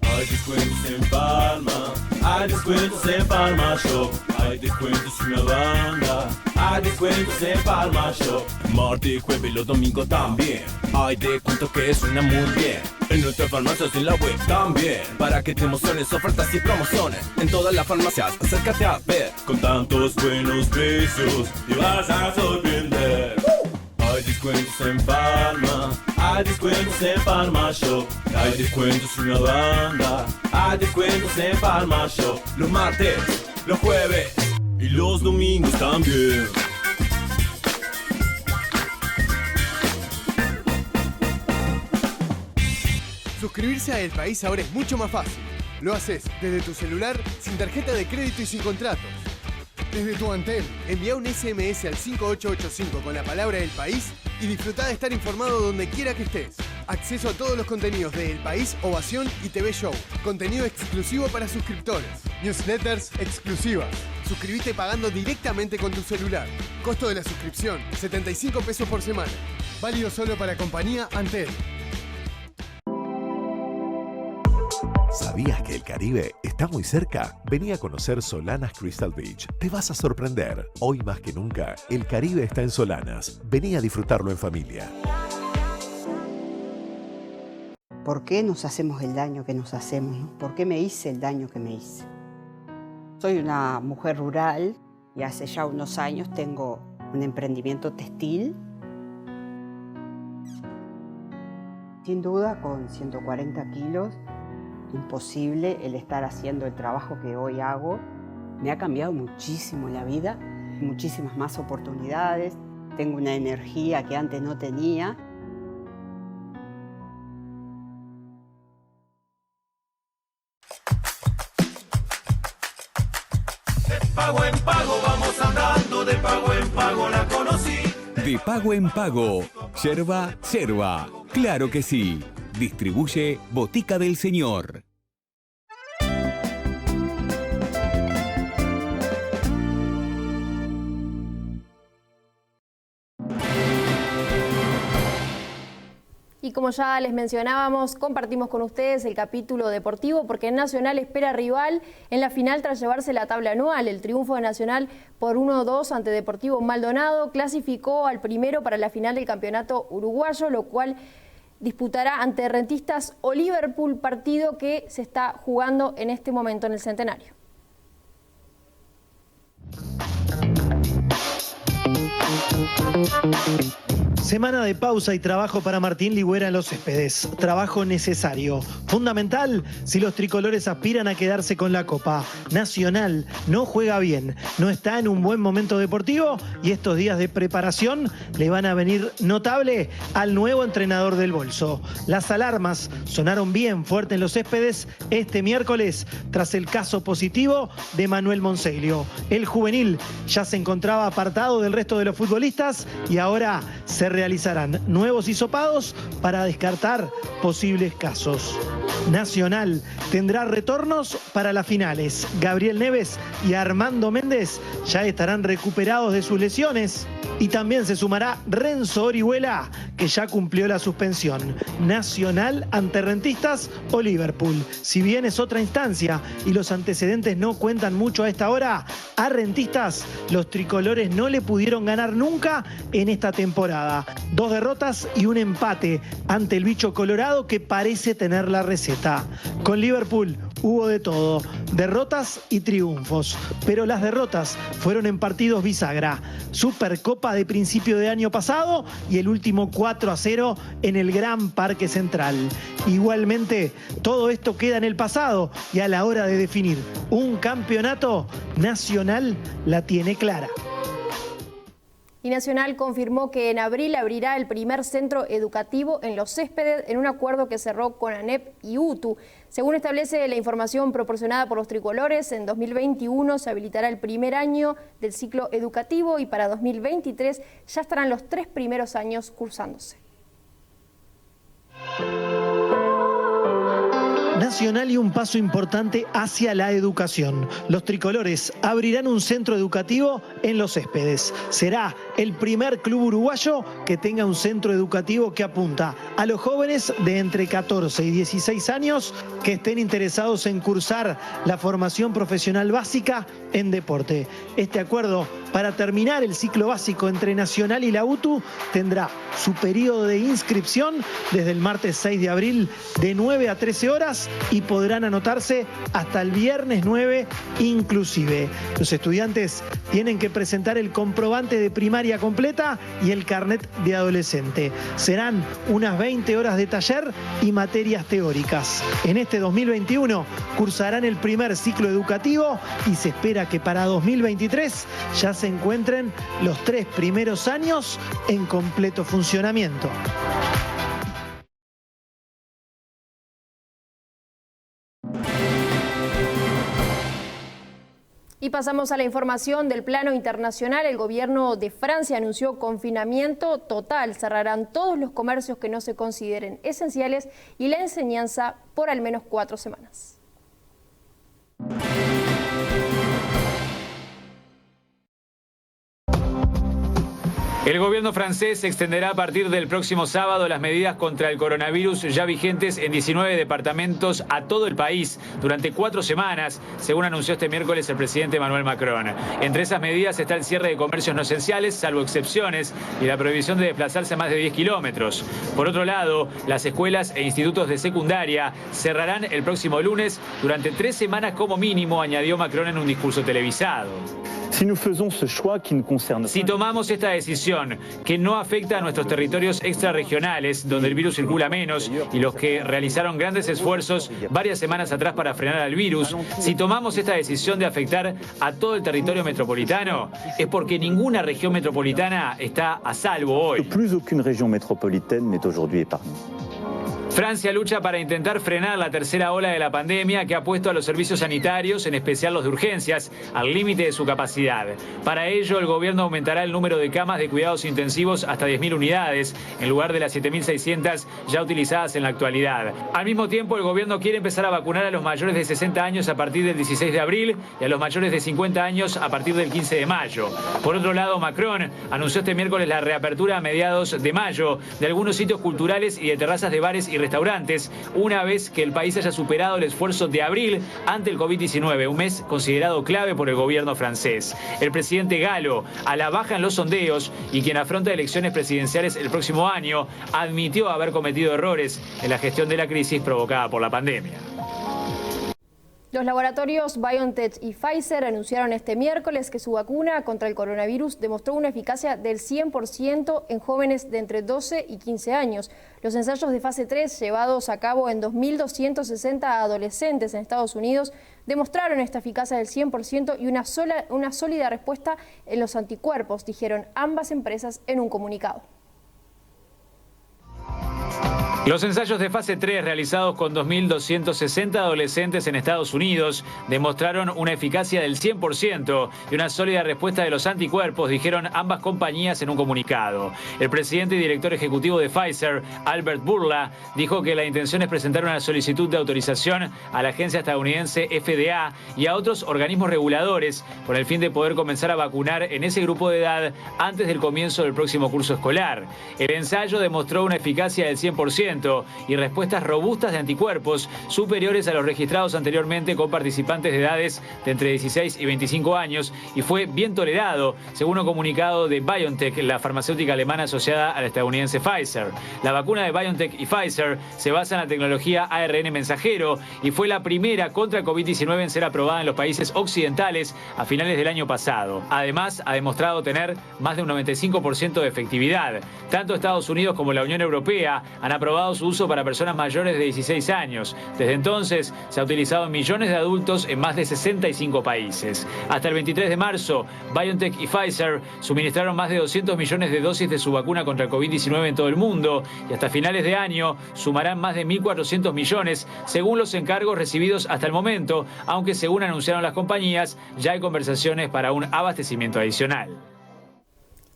Hay descuentos en Pharma, hay descuentos en Pharmashop, hay descuentos y una banda, hay descuentos en Pharmashop. Martes, jueves y los domingos también, hay descuentos que suenan muy bien. En nuestras farmacias y en la web también, para que te emociones, ofertas y promociones. En todas las farmacias, acércate a ver. Con tantos buenos precios, te vas a sorprender. Hay descuentos en Pharma, hay descuentos en Pharmashop, hay descuentos y una banda, hay descuentos en Pharmashop. Los martes, los jueves y los domingos también. Suscribirse a El País ahora es mucho más fácil. Lo haces desde tu celular, sin tarjeta de crédito y sin contratos. Desde tu Antel, envía un SMS al 5885 con la palabra El País y disfruta de estar informado donde quiera que estés. Acceso a todos los contenidos de El País, Ovación y TV Show. Contenido exclusivo para suscriptores. Newsletters exclusivas. Suscríbete pagando directamente con tu celular. Costo de la suscripción, 75 pesos por semana. Válido solo para compañía Antel. ¿Sabías que el Caribe está muy cerca? Vení a conocer Solanas Crystal Beach. Te vas a sorprender. Hoy más que nunca, el Caribe está en Solanas. Vení a disfrutarlo en familia. ¿Por qué nos hacemos el daño que nos hacemos, ¿no? ¿Por qué me hice el daño que me hice? Soy una mujer rural y hace ya unos años tengo un emprendimiento textil. Sin duda, con 140 kilos, imposible el estar haciendo el trabajo que hoy hago. Me ha cambiado muchísimo la vida, muchísimas más oportunidades. Tengo una energía que antes no tenía. De pago en pago vamos andando, de pago en pago la conocí. De pago en pago, yerba, yerba, claro que sí. Distribuye Botica del Señor. Y como ya les mencionábamos, compartimos con ustedes el capítulo deportivo porque Nacional espera rival en la final tras llevarse la tabla anual. El triunfo de Nacional por 1-2 ante Deportivo Maldonado clasificó al primero para la final del campeonato uruguayo, lo cual disputará ante Rentistas o Liverpool, partido que se está jugando en este momento en el Centenario. Semana de pausa y trabajo para Martín Ligüera en los Céspedes. Trabajo necesario, fundamental si los tricolores aspiran a quedarse con la Copa. Nacional no juega bien, no está en un buen momento deportivo y estos días de preparación le van a venir notable al nuevo entrenador del bolso. Las alarmas sonaron bien fuerte en los Céspedes este miércoles tras el caso positivo de Manuel Monseglio. El juvenil ya se encontraba apartado del resto de los futbolistas y ahora se realizarán nuevos hisopados para descartar posibles casos. Nacional tendrá retornos para las finales. Gabriel Neves y Armando Méndez ya estarán recuperados de sus lesiones. Y también se sumará Renzo Orihuela, que ya cumplió la suspensión. Nacional ante Rentistas o Liverpool. Si bien es otra instancia y los antecedentes no cuentan mucho a esta hora, a Rentistas los tricolores no le pudieron ganar nunca en esta temporada. 2 derrotas y un empate ante el bicho colorado que parece tener la receta. Con Liverpool hubo de todo, derrotas y triunfos, pero las derrotas fueron en partidos bisagra. Supercopa de principio de año pasado y el último 4-0 en el Gran Parque Central. Igualmente, todo esto queda en el pasado y a la hora de definir un campeonato, Nacional la tiene clara. Y Nacional confirmó que en abril abrirá el primer centro educativo en Los Céspedes en un acuerdo que cerró con ANEP y UTU. Según establece la información proporcionada por los tricolores, en 2021 se habilitará el primer año del ciclo educativo y para 2023 ya estarán los 3 primeros años cursándose. Nacional y un paso importante hacia la educación. Los tricolores abrirán un centro educativo en Los Céspedes. Será el primer club uruguayo que tenga un centro educativo que apunta a los jóvenes de entre 14 y 16 años que estén interesados en cursar la formación profesional básica en deporte. Este acuerdo para terminar el ciclo básico entre Nacional y la UTU tendrá su periodo de inscripción desde el martes 6 de abril de 9 a 13 horas y podrán anotarse hasta el viernes 9 inclusive. Los estudiantes tienen que presentar el comprobante de primaria completa y el carnet de adolescente. Serán unas 20 horas de taller y materias teóricas. En este 2021 cursarán el primer ciclo educativo y se espera que para 2023 ya se encuentren los 3 primeros años en completo funcionamiento. Y pasamos a la información del plano internacional. El gobierno de Francia anunció confinamiento total. Cerrarán todos los comercios que no se consideren esenciales y la enseñanza por al menos 4 semanas. El gobierno francés extenderá a partir del próximo sábado las medidas contra el coronavirus ya vigentes en 19 departamentos a todo el país durante 4 semanas, según anunció este miércoles el presidente Emmanuel Macron. Entre esas medidas está el cierre de comercios no esenciales, salvo excepciones, y la prohibición de desplazarse a más de 10 kilómetros. Por otro lado, las escuelas e institutos de secundaria cerrarán el próximo lunes durante 3 semanas como mínimo, añadió Macron en un discurso televisado. Si tomamos esta decisión, que no afecta a nuestros territorios extrarregionales, donde el virus circula menos, y los que realizaron grandes esfuerzos varias semanas atrás para frenar al virus, si tomamos esta decisión de afectar a todo el territorio metropolitano, es porque ninguna región metropolitana está a salvo hoy. Francia lucha para intentar frenar la tercera ola de la pandemia que ha puesto a los servicios sanitarios, en especial los de urgencias, al límite de su capacidad. Para ello, el gobierno aumentará el número de camas de cuidados intensivos hasta 10.000 unidades, en lugar de las 7.600 ya utilizadas en la actualidad. Al mismo tiempo, el gobierno quiere empezar a vacunar a los mayores de 60 años a partir del 16 de abril y a los mayores de 50 años a partir del 15 de mayo. Por otro lado, Macron anunció este miércoles la reapertura a mediados de mayo de algunos sitios culturales y de terrazas de bares y restaurantes, una vez que el país haya superado el esfuerzo de abril ante el COVID-19, un mes considerado clave por el gobierno francés. El presidente galo, a la baja en los sondeos y quien afronta elecciones presidenciales el próximo año, admitió haber cometido errores en la gestión de la crisis provocada por la pandemia. Los laboratorios BioNTech y Pfizer anunciaron este miércoles que su vacuna contra el coronavirus demostró una eficacia del 100% en jóvenes de entre 12 y 15 años. Los ensayos de fase 3 llevados a cabo en 2.260 adolescentes en Estados Unidos demostraron esta eficacia del 100% y una sólida respuesta en los anticuerpos, dijeron ambas empresas en un comunicado. Los ensayos de fase 3 realizados con 2.260 adolescentes en Estados Unidos demostraron una eficacia del 100% y una sólida respuesta de los anticuerpos, dijeron ambas compañías en un comunicado. El presidente y director ejecutivo de Pfizer, Albert Bourla, dijo que la intención es presentar una solicitud de autorización a la agencia estadounidense FDA y a otros organismos reguladores con el fin de poder comenzar a vacunar en ese grupo de edad antes del comienzo del próximo curso escolar. El ensayo demostró una eficacia del 100% y respuestas robustas de anticuerpos superiores a los registrados anteriormente con participantes de edades de entre 16 y 25 años y fue bien tolerado, según un comunicado de BioNTech, la farmacéutica alemana asociada a la estadounidense Pfizer. La vacuna de BioNTech y Pfizer se basa en la tecnología ARN mensajero y fue la primera contra el COVID-19 en ser aprobada en los países occidentales a finales del año pasado. Además, ha demostrado tener más de un 95% de efectividad. Tanto Estados Unidos como la Unión Europea han aprobado su uso para personas mayores de 16 años. Desde entonces se ha utilizado en millones de adultos en más de 65 países. Hasta el 23 de marzo, BioNTech y Pfizer suministraron más de 200 millones de dosis de su vacuna contra el COVID-19 en todo el mundo y hasta finales de año sumarán más de 1.400 millones según los encargos recibidos hasta el momento, aunque según anunciaron las compañías ya hay conversaciones para un abastecimiento adicional.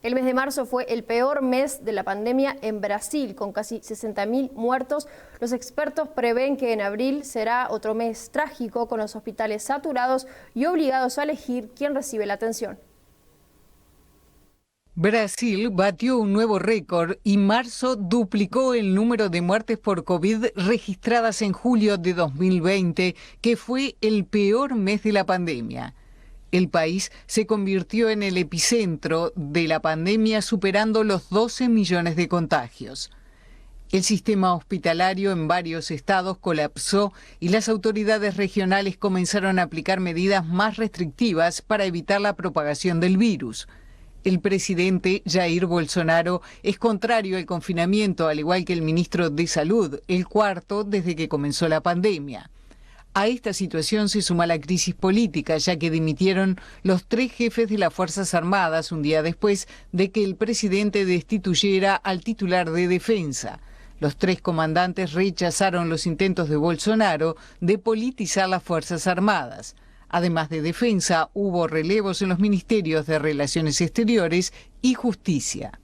El mes de marzo fue el peor mes de la pandemia en Brasil, con casi 60.000 muertos. Los expertos prevén que en abril será otro mes trágico, con los hospitales saturados y obligados a elegir quién recibe la atención. Brasil batió un nuevo récord y marzo duplicó el número de muertes por COVID registradas en julio de 2020, que fue el peor mes de la pandemia. El país se convirtió en el epicentro de la pandemia, superando los 12 millones de contagios. El sistema hospitalario en varios estados colapsó y las autoridades regionales comenzaron a aplicar medidas más restrictivas para evitar la propagación del virus. El presidente Jair Bolsonaro es contrario al confinamiento, al igual que el ministro de Salud, el cuarto desde que comenzó la pandemia. A esta situación se suma la crisis política, ya que dimitieron los 3 jefes de las Fuerzas Armadas un día después de que el presidente destituyera al titular de Defensa. Los 3 comandantes rechazaron los intentos de Bolsonaro de politizar las Fuerzas Armadas. Además de Defensa, hubo relevos en los ministerios de Relaciones Exteriores y Justicia.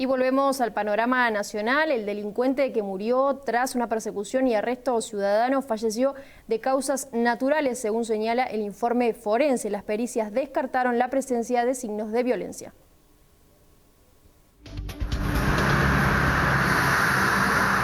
Y volvemos al panorama nacional. El delincuente que murió tras una persecución y arresto ciudadano falleció de causas naturales, según señala el informe forense. Las pericias descartaron la presencia de signos de violencia.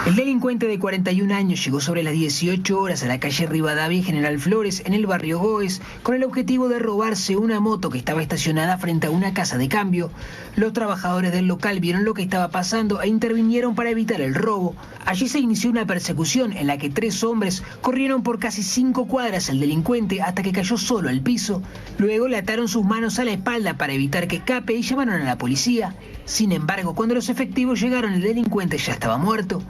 El delincuente de 41 años llegó sobre las 18 horas a la calle Rivadavia y General Flores, en el barrio Goes, con el objetivo de robarse una moto que estaba estacionada frente a una casa de cambio. Los trabajadores del local vieron lo que estaba pasando e intervinieron para evitar el robo. Allí se inició una persecución en la que 3 hombres corrieron por casi 5 cuadras al delincuente hasta que cayó solo al piso. Luego le ataron sus manos a la espalda para evitar que escape y llamaron a la policía. Sin embargo, cuando los efectivos llegaron, el delincuente ya estaba muerto.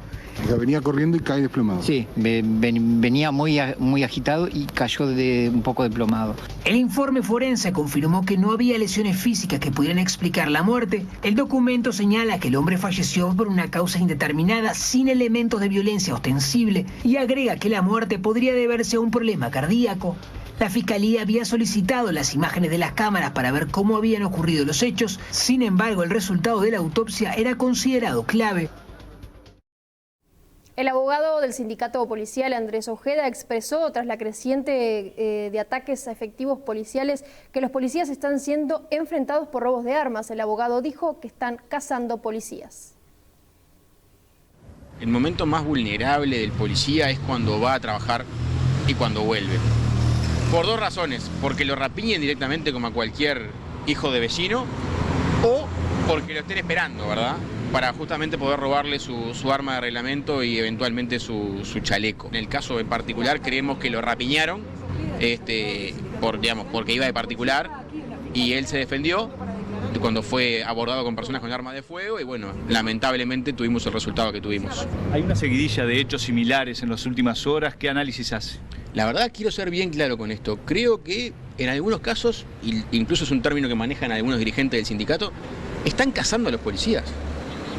Venía corriendo y cae desplomado. Sí, venía muy agitado y cayó un poco desplomado. El informe forense confirmó que no había lesiones físicas que pudieran explicar la muerte. El documento señala que el hombre falleció por una causa indeterminada sin elementos de violencia ostensible y agrega que la muerte podría deberse a un problema cardíaco. La Fiscalía había solicitado las imágenes de las cámaras para ver cómo habían ocurrido los hechos. Sin embargo, el resultado de la autopsia era considerado clave. El abogado del sindicato policial, Andrés Ojeda, expresó tras la creciente de ataques a efectivos policiales que los policías están siendo enfrentados por robos de armas. El abogado dijo que están cazando policías. El momento más vulnerable del policía es cuando va a trabajar y cuando vuelve. Por 2 razones, porque lo rapiñen directamente como a cualquier hijo de vecino o porque lo estén esperando, ¿verdad? Para justamente poder robarle su arma de reglamento y eventualmente su chaleco. En el caso en particular creemos que lo rapiñaron porque iba de particular y él se defendió cuando fue abordado con personas con armas de fuego y bueno, lamentablemente tuvimos el resultado que tuvimos. Hay una seguidilla de hechos similares en las últimas horas. ¿Qué análisis hace? La verdad quiero ser bien claro con esto. Creo que en algunos casos, incluso es un término que manejan algunos dirigentes del sindicato, están cazando a los policías.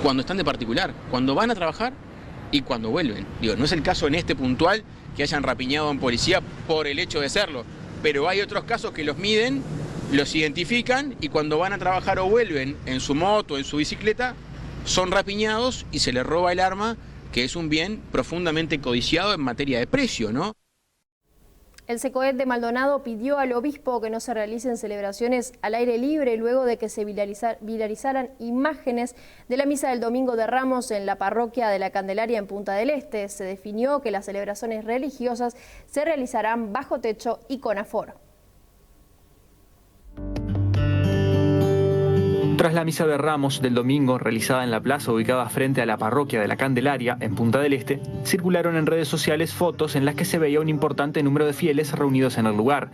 Cuando están de particular, cuando van a trabajar y cuando vuelven. Digo, no es el caso en este puntual que hayan rapiñado a un policía por el hecho de serlo, pero hay otros casos que los miden, los identifican y cuando van a trabajar o vuelven en su moto, en su bicicleta, son rapiñados y se les roba el arma, que es un bien profundamente codiciado en materia de precio, ¿no? El SECOED de Maldonado pidió al obispo que no se realicen celebraciones al aire libre luego de que se viralizaran imágenes de la misa del Domingo de Ramos en la parroquia de la Candelaria en Punta del Este. Se definió que las celebraciones religiosas se realizarán bajo techo y con aforo. Tras la misa de Ramos del domingo, realizada en la plaza ubicada frente a la parroquia de la Candelaria, en Punta del Este, circularon en redes sociales fotos en las que se veía un importante número de fieles reunidos en el lugar.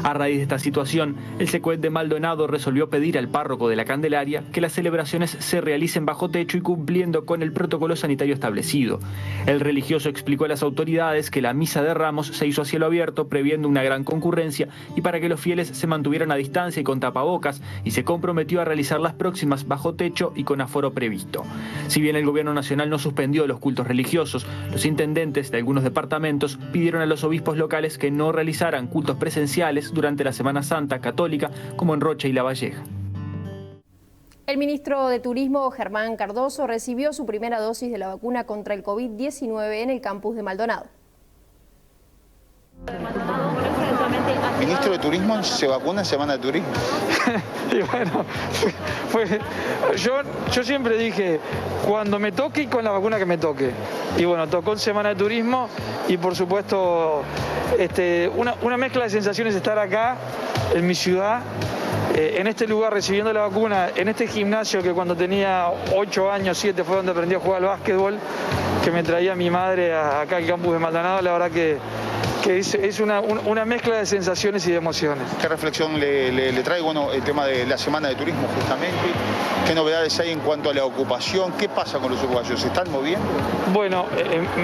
A raíz de esta situación, el SECOED de Maldonado resolvió pedir al párroco de la Candelaria que las celebraciones se realicen bajo techo y cumpliendo con el protocolo sanitario establecido. El religioso explicó a las autoridades que la misa de Ramos se hizo a cielo abierto, previendo una gran concurrencia y para que los fieles se mantuvieran a distancia y con tapabocas, y se comprometió a realizar las próximas bajo techo y con aforo previsto. Si bien el gobierno nacional no suspendió los cultos religiosos, los intendentes de algunos departamentos pidieron a los obispos locales que no realizaran cultos presenciales durante la Semana Santa católica, como en Rocha y La Valleja. El ministro de Turismo, Germán Cardoso, recibió su primera dosis de la vacuna contra el COVID-19 en el campus de Maldonado. El ministro de Turismo se vacuna en Semana de Turismo. Y bueno, yo siempre dije, cuando me toque y con la vacuna que me toque. Y bueno, tocó en Semana de Turismo y por supuesto una mezcla de sensaciones estar acá, en mi ciudad, en este lugar recibiendo la vacuna, en este gimnasio que cuando tenía 8 años, 7 fue donde aprendí a jugar al básquetbol, que me traía mi madre acá al campus de Maldonado. La verdad que es una mezcla de sensaciones y de emociones. ¿Qué reflexión le trae el tema de la Semana de Turismo justamente? ¿Qué novedades hay en cuanto a la ocupación? ¿Qué pasa con los uruguayos? ¿Se están moviendo? Bueno,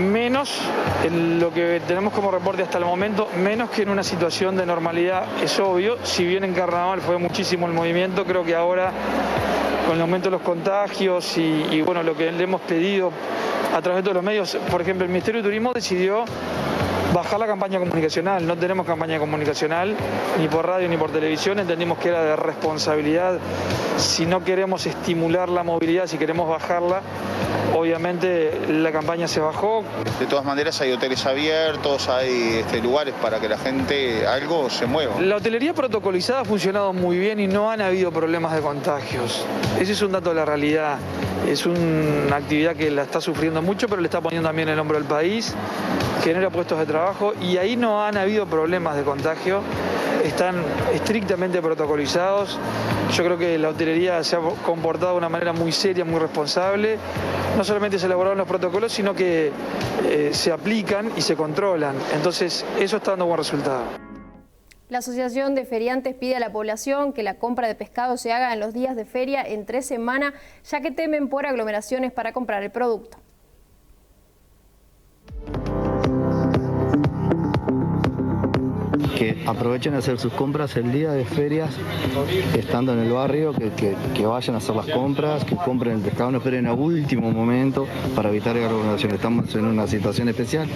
menos en lo que tenemos como reporte hasta el momento, menos que en una situación de normalidad, es obvio. Si bien en Carnaval fue muchísimo el movimiento, creo que ahora con el aumento de los contagios y bueno, lo que le hemos pedido a través de todos los medios, por ejemplo, el Ministerio de Turismo decidió bajar la campaña comunicacional. No tenemos campaña comunicacional, ni por radio ni por televisión. Entendimos que era de responsabilidad. Si no queremos estimular la movilidad, si queremos bajarla, obviamente la campaña se bajó. De todas maneras hay hoteles abiertos, hay lugares para que la gente algo se mueva. La hotelería protocolizada ha funcionado muy bien y no han habido problemas de contagios. Ese es un dato de la realidad. Es una actividad que la está sufriendo mucho, pero le está poniendo también el hombro al país, genera puestos de trabajo y ahí no han habido problemas de contagio. Están estrictamente protocolizados. Yo creo que la hotelería se ha comportado de una manera muy seria, muy responsable. No solamente se elaboraron los protocolos, sino que se aplican y se controlan. Entonces, eso está dando buen resultado. La Asociación de Feriantes pide a la población que la compra de pescado se haga en los días de feria entre semana, ya que temen por aglomeraciones para comprar el producto. Que aprovechen a hacer sus compras el día de ferias, estando en el barrio, que vayan a hacer las compras, que compren el pescado, no esperen a último momento para evitar aglomeraciones. Estamos en una situación especial,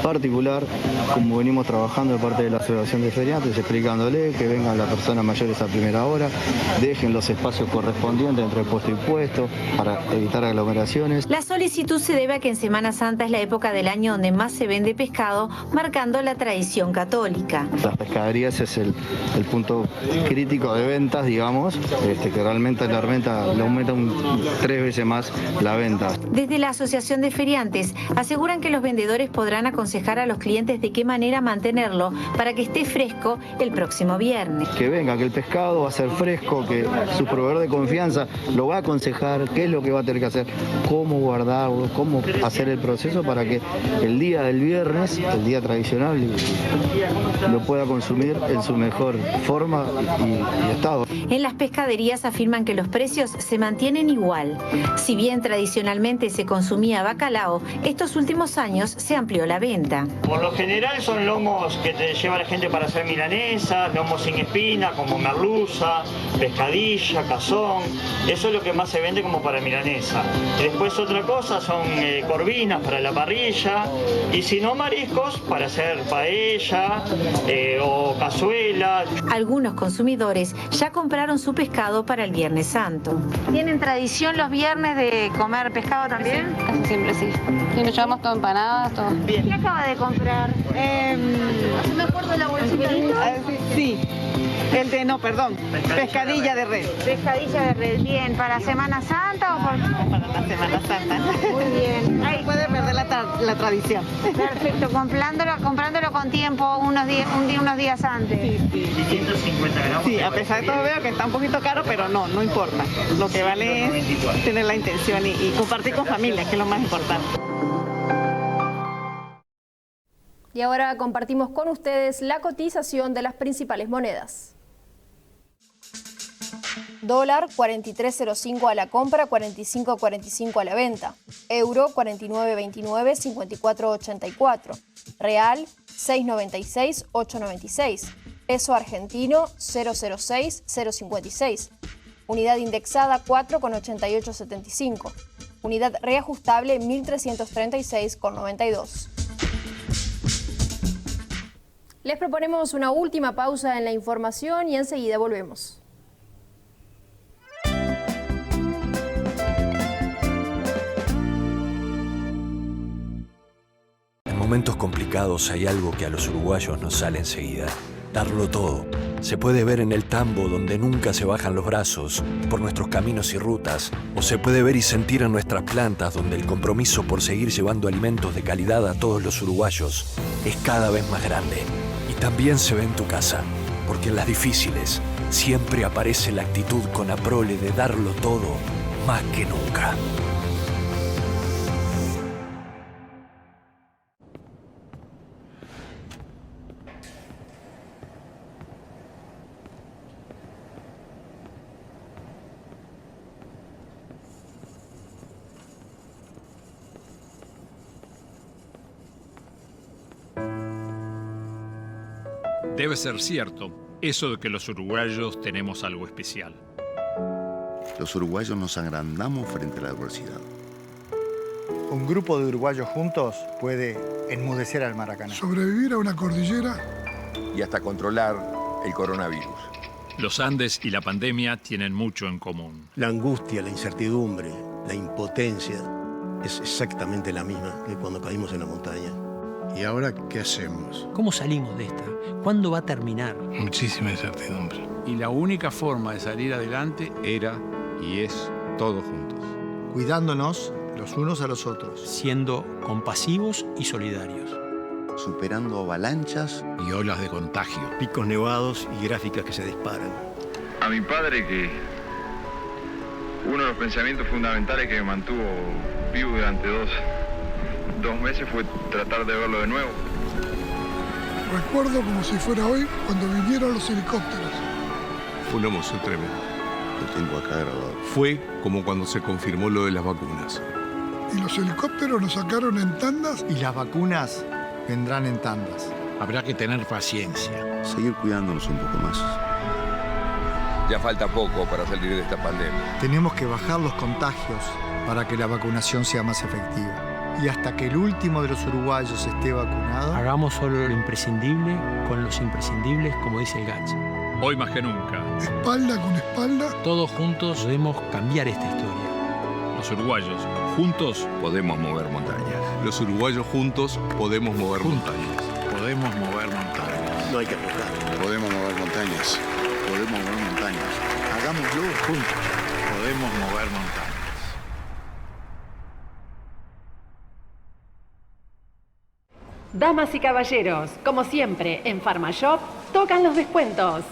particular, como venimos trabajando de parte de la Asociación de Feriantes, explicándole que vengan las personas mayores a primera hora, dejen los espacios correspondientes entre puesto y puesto para evitar aglomeraciones. La solicitud se debe a que en Semana Santa es la época del año donde más se vende pescado, marcando la tradición católica. Las pescaderías es el punto crítico de ventas, digamos, que realmente la venta le aumenta 3 veces más la venta. Desde la Asociación de Feriantes aseguran que los vendedores podrán aconsejar a los clientes de qué manera mantenerlo para que esté fresco el próximo viernes. Que venga, que el pescado va a ser fresco, que su proveedor de confianza lo va a aconsejar, qué es lo que va a tener que hacer, cómo guardarlo, cómo hacer el proceso para que el día del viernes, el día tradicional, lo pueda consumir en su mejor forma y estado. En las pescaderías afirman que los precios se mantienen igual. Si bien tradicionalmente se consumía bacalao, estos últimos años se amplió la venta. Por lo general son lomos que te lleva la gente para hacer milanesa, lomos sin espina como merluza, pescadilla, cazón. Eso es lo que más se vende como para milanesa. Y después otra cosa son corvinas para la parrilla y si no mariscos para hacer paella o cazuela. Algunos consumidores ya compraron su pescado para el Viernes Santo. ¿Tienen tradición los viernes de comer pescado también? Casi siempre sí. Y nos llevamos todo empanadas, todo. Bien. ¿Qué acaba de comprar? ¿No me acuerdo la bolsita? Sí. Pescadilla de red. Pescadilla de red, bien. ¿Para Semana Santa o por...? Para la Semana Santa. Muy bien. Ahí puede perder la tradición. Perfecto, comprándolo con tiempo, unos días antes. Sí. 150 gramos. Sí, a pesar de todo veo que está un poquito caro, pero no importa. Lo que vale es tener la intención y compartir con familia, que es lo más importante. Y ahora compartimos con ustedes la cotización de las principales monedas. Dólar 43.05 a la compra, 45.45 a la venta. Euro 49.29, 54.84. Real 6.96, 8.96. Peso argentino 0.06, 0.56. Unidad indexada 4.8875. Unidad reajustable 1.336,92. Les proponemos una última pausa en la información y enseguida volvemos. En momentos complicados hay algo que a los uruguayos nos sale enseguida: darlo todo. Se puede ver en el tambo donde nunca se bajan los brazos, por nuestros caminos y rutas, o se puede ver y sentir en nuestras plantas donde el compromiso por seguir llevando alimentos de calidad a todos los uruguayos es cada vez más grande. Y también se ve en tu casa, porque en las difíciles siempre aparece la actitud con aprole de darlo todo más que nunca. Debe ser cierto eso de que los uruguayos tenemos algo especial. Los uruguayos nos agrandamos frente a la adversidad. Un grupo de uruguayos juntos puede enmudecer al Maracaná. Sobrevivir a una cordillera y hasta controlar el coronavirus. Los Andes y la pandemia tienen mucho en común. La angustia, la incertidumbre, la impotencia es exactamente la misma que cuando caímos en la montaña. ¿Y ahora qué hacemos? ¿Cómo salimos de esta? ¿Cuándo va a terminar? Muchísima incertidumbre. Y la única forma de salir adelante era y es todos juntos. Cuidándonos los unos a los otros. Siendo compasivos y solidarios. Superando avalanchas y olas de contagio. Picos nevados y gráficas que se disparan. A mi padre, que uno de los pensamientos fundamentales que me mantuvo vivo durante dos meses fue tratar de verlo de nuevo. Recuerdo como si fuera hoy cuando vinieron los helicópteros. Fue una emoción tremenda. Lo tengo acá grabado. Fue como cuando se confirmó lo de las vacunas. Y los helicópteros nos sacaron en tandas. Y las vacunas vendrán en tandas. Habrá que tener paciencia. Seguir cuidándonos un poco más. Ya falta poco para salir de esta pandemia. Tenemos que bajar los contagios para que la vacunación sea más efectiva. Y hasta que el último de los uruguayos esté vacunado... Hagamos solo lo imprescindible con los imprescindibles, como dice el GACH. Hoy más que nunca. Espalda con espalda. Todos juntos podemos cambiar esta historia. Los uruguayos, juntos, podemos mover montañas. Los uruguayos juntos podemos mover montañas. Podemos mover montañas. No hay que apostar. Podemos mover montañas. Podemos mover montañas. Hagámoslo juntos. Podemos mover montañas. Damas y caballeros, como siempre, en Pharmashop tocan los descuentos.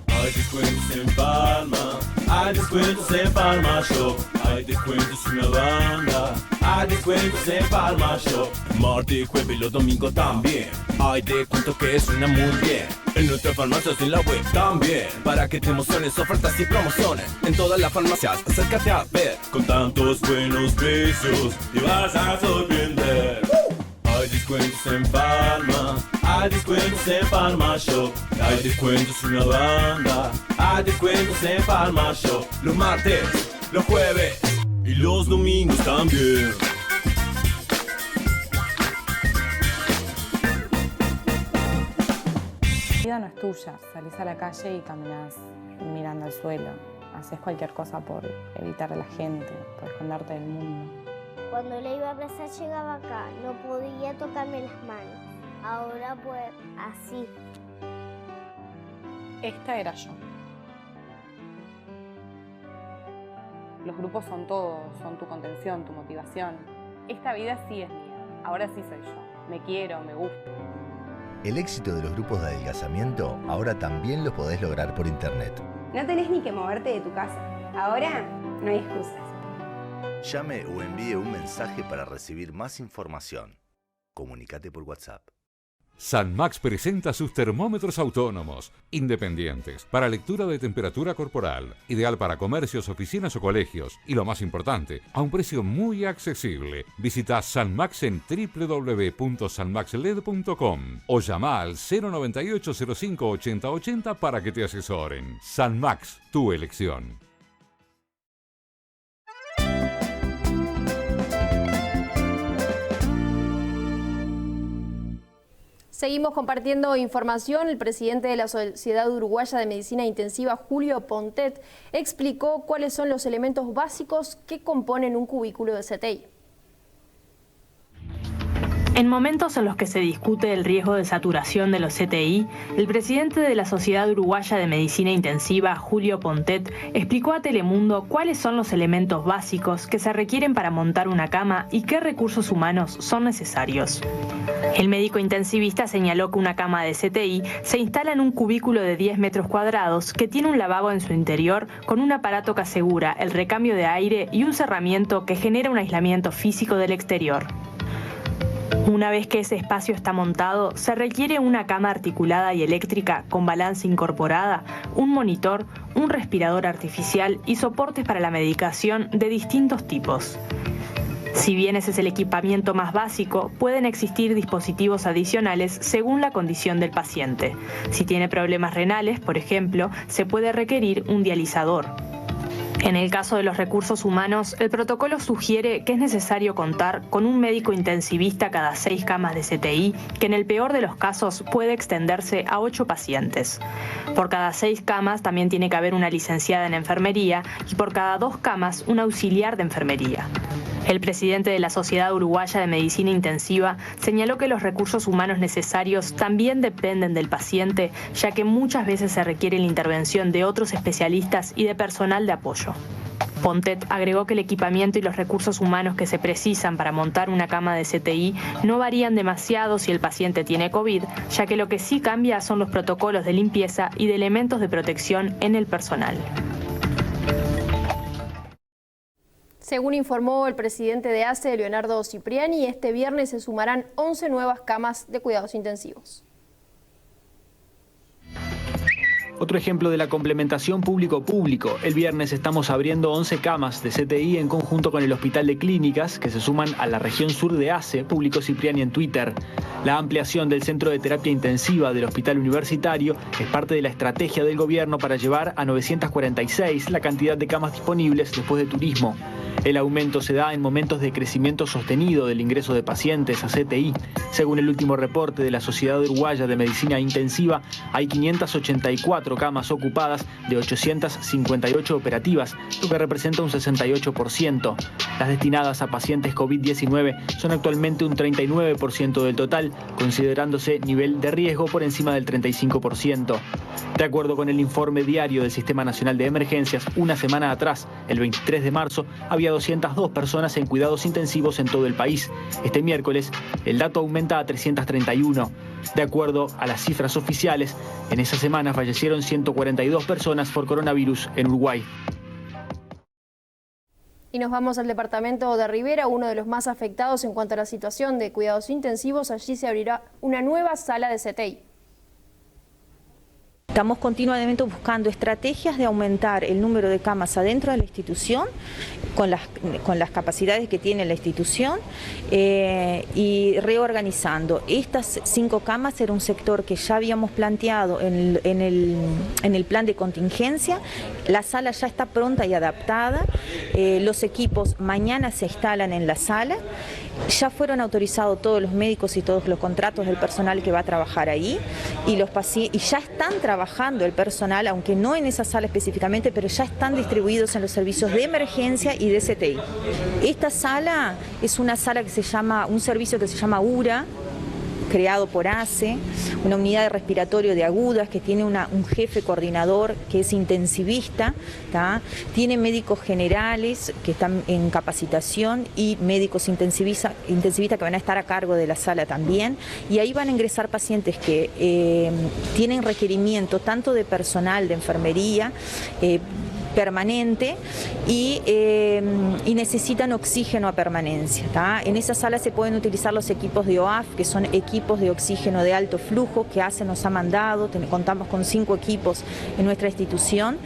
Hay descuentos en Palma, hay descuentos en Pharmashop, hay descuentos en la banda, hay descuentos en Pharmashop. Martes, jueves y los domingos también, hay descuentos que suenan muy bien. En nuestras farmacias y en la web también, para que te emociones, ofertas y promociones. En todas las farmacias, acércate a ver. Con tantos buenos precios, te vas a sorprender. Hay descuentos en Palma, hay descuentos en Pharmashop, hay descuentos en la banda, hay descuentos en Pharmashop. Los martes, los jueves y los domingos también. La vida no es tuya, salís a la calle y caminás mirando al suelo, haces cualquier cosa por evitar a la gente, por esconderte del mundo. Cuando le iba a abrazar llegaba acá, no podía tocarme las manos, ahora pues así. Esta era yo. Los grupos son todo, son tu contención, tu motivación. Esta vida sí es mía, ahora sí soy yo, me quiero, me gusto. El éxito de los grupos de adelgazamiento ahora también lo podés lograr por internet. No tenés ni que moverte de tu casa. Ahora no hay excusas. Llame o envíe un mensaje para recibir más información. Comunícate por WhatsApp. Sanmax presenta sus termómetros autónomos, independientes, para lectura de temperatura corporal, ideal para comercios, oficinas o colegios, y lo más importante, a un precio muy accesible. Visita Sanmax en www.sanmaxled.com o llama al 098 05 80 80 para que te asesoren. Sanmax, tu elección. Seguimos compartiendo información. El presidente de la Sociedad Uruguaya de Medicina Intensiva, Julio Pontet, explicó cuáles son los elementos básicos que componen un cubículo de CTI. En momentos en los que se discute el riesgo de saturación de los CTI, el presidente de la Sociedad Uruguaya de Medicina Intensiva, Julio Pontet, explicó a Telemundo cuáles son los elementos básicos que se requieren para montar una cama y qué recursos humanos son necesarios. El médico intensivista señaló que una cama de CTI se instala en un cubículo de 10 metros cuadrados que tiene un lavabo en su interior con un aparato que asegura el recambio de aire y un cerramiento que genera un aislamiento físico del exterior. Una vez que ese espacio está montado, se requiere una cama articulada y eléctrica con balanza incorporada, un monitor, un respirador artificial y soportes para la medicación de distintos tipos. Si bien ese es el equipamiento más básico, pueden existir dispositivos adicionales según la condición del paciente. Si tiene problemas renales, por ejemplo, se puede requerir un dializador. En el caso de los recursos humanos, el protocolo sugiere que es necesario contar con un médico intensivista cada 6 camas de CTI, que en el peor de los casos puede extenderse a 8 pacientes. Por cada 6 camas también tiene que haber una licenciada en enfermería y por cada 2 camas un auxiliar de enfermería. El presidente de la Sociedad Uruguaya de Medicina Intensiva señaló que los recursos humanos necesarios también dependen del paciente, ya que muchas veces se requiere la intervención de otros especialistas y de personal de apoyo. Pontet agregó que el equipamiento y los recursos humanos que se precisan para montar una cama de CTI no varían demasiado si el paciente tiene COVID, ya que lo que sí cambia son los protocolos de limpieza y de elementos de protección en el personal. Según informó el presidente de ACE, Leonardo Cipriani, este viernes se sumarán 11 nuevas camas de cuidados intensivos. Otro ejemplo de la complementación público-público. El viernes estamos abriendo 11 camas de CTI en conjunto con el Hospital de Clínicas, que se suman a la región sur de ACE, publicó Cipriani en Twitter. La ampliación del centro de terapia intensiva del Hospital Universitario es parte de la estrategia del gobierno para llevar a 946 la cantidad de camas disponibles después de turismo. El aumento se da en momentos de crecimiento sostenido del ingreso de pacientes a CTI. Según el último reporte de la Sociedad Uruguaya de Medicina Intensiva, hay 584 camas ocupadas de 858 operativas, lo que representa un 68%. Las destinadas a pacientes COVID-19 son actualmente un 39% del total, considerándose nivel de riesgo por encima del 35%. De acuerdo con el informe diario del Sistema Nacional de Emergencias, una semana atrás, el 23 de marzo, había 202 personas en cuidados intensivos en todo el país. Este miércoles, el dato aumenta a 331. De acuerdo a las cifras oficiales, en esa semana fallecieron 142 personas por coronavirus en Uruguay. Y nos vamos al departamento de Rivera, uno de los más afectados en cuanto a la situación de cuidados intensivos. Allí se abrirá una nueva sala de CTI. Estamos continuamente buscando estrategias de aumentar el número de camas adentro de la institución, con las capacidades que tiene la institución, y reorganizando. Estas 5 camas era un sector que ya habíamos planteado en el plan de contingencia. La sala ya está pronta y adaptada. Los equipos mañana se instalan en la sala. Ya fueron autorizados todos los médicos y todos los contratos del personal que va a trabajar ahí, y ya están trabajando el personal, aunque no en esa sala específicamente, pero ya están distribuidos en los servicios de emergencia y de CTI. Esta sala es una sala que se llama, un servicio que se llama URA, creado por ACE, una unidad de respiratorio de agudas que tiene un jefe coordinador que es intensivista, ¿tá? Tiene médicos generales que están en capacitación y médicos intensivistas que van a estar a cargo de la sala también, y ahí van a ingresar pacientes que tienen requerimiento tanto de personal de enfermería, permanente y necesitan oxígeno a permanencia, ¿tá? En esa sala se pueden utilizar los equipos de OAF, que son equipos de oxígeno de alto flujo que ACE nos ha mandado. Contamos con 5 equipos en nuestra institución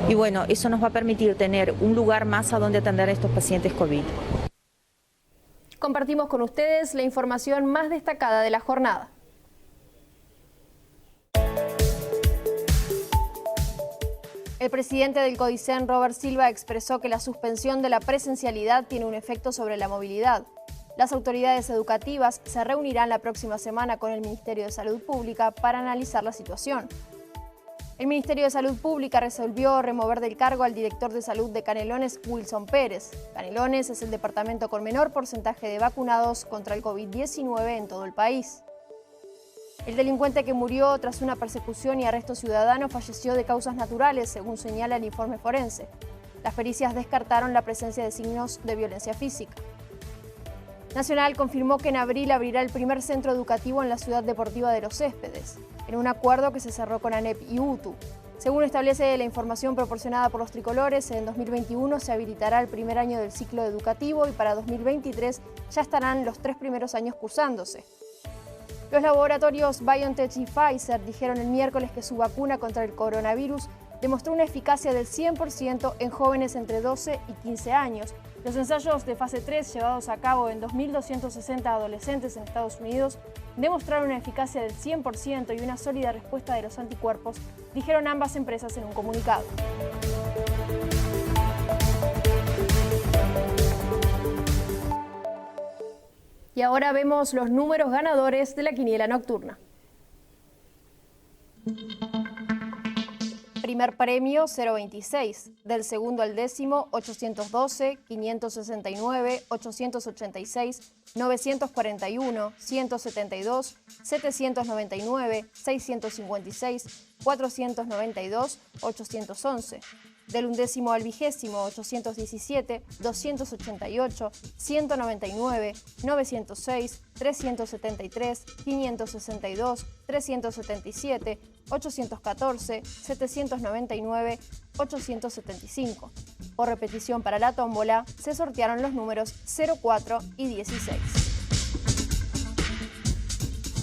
y bueno, eso nos va a permitir tener un lugar más a donde atender a estos pacientes COVID. Compartimos con ustedes la información más destacada de la jornada. El presidente del CODICEN, Robert Silva, expresó que la suspensión de la presencialidad tiene un efecto sobre la movilidad. Las autoridades educativas se reunirán la próxima semana con el Ministerio de Salud Pública para analizar la situación. El Ministerio de Salud Pública resolvió remover del cargo al director de salud de Canelones, Wilson Pérez. Canelones es el departamento con menor porcentaje de vacunados contra el COVID-19 en todo el país. El delincuente que murió tras una persecución y arresto ciudadano falleció de causas naturales, según señala el informe forense. Las pericias descartaron la presencia de signos de violencia física. Nacional confirmó que en abril abrirá el primer centro educativo en la ciudad deportiva de Los Céspedes, en un acuerdo que se cerró con ANEP y UTU. Según establece la información proporcionada por los tricolores, en 2021 se habilitará el primer año del ciclo educativo y para 2023 ya estarán los 3 primeros años cursándose. Los laboratorios BioNTech y Pfizer dijeron el miércoles que su vacuna contra el coronavirus demostró una eficacia del 100% en jóvenes entre 12 y 15 años. Los ensayos de fase 3 llevados a cabo en 2.260 adolescentes en Estados Unidos demostraron una eficacia del 100% y una sólida respuesta de los anticuerpos, dijeron ambas empresas en un comunicado. Y ahora vemos los números ganadores de la quiniela nocturna. Primer premio 026, del segundo al décimo 812, 569, 886, 941, 172, 799, 656, 492, 811. Del undécimo al vigésimo 817, 288, 199, 906, 373, 562, 377, 814, 799, 875. Por repetición para la tómbola, se sortearon los números 04 y 16.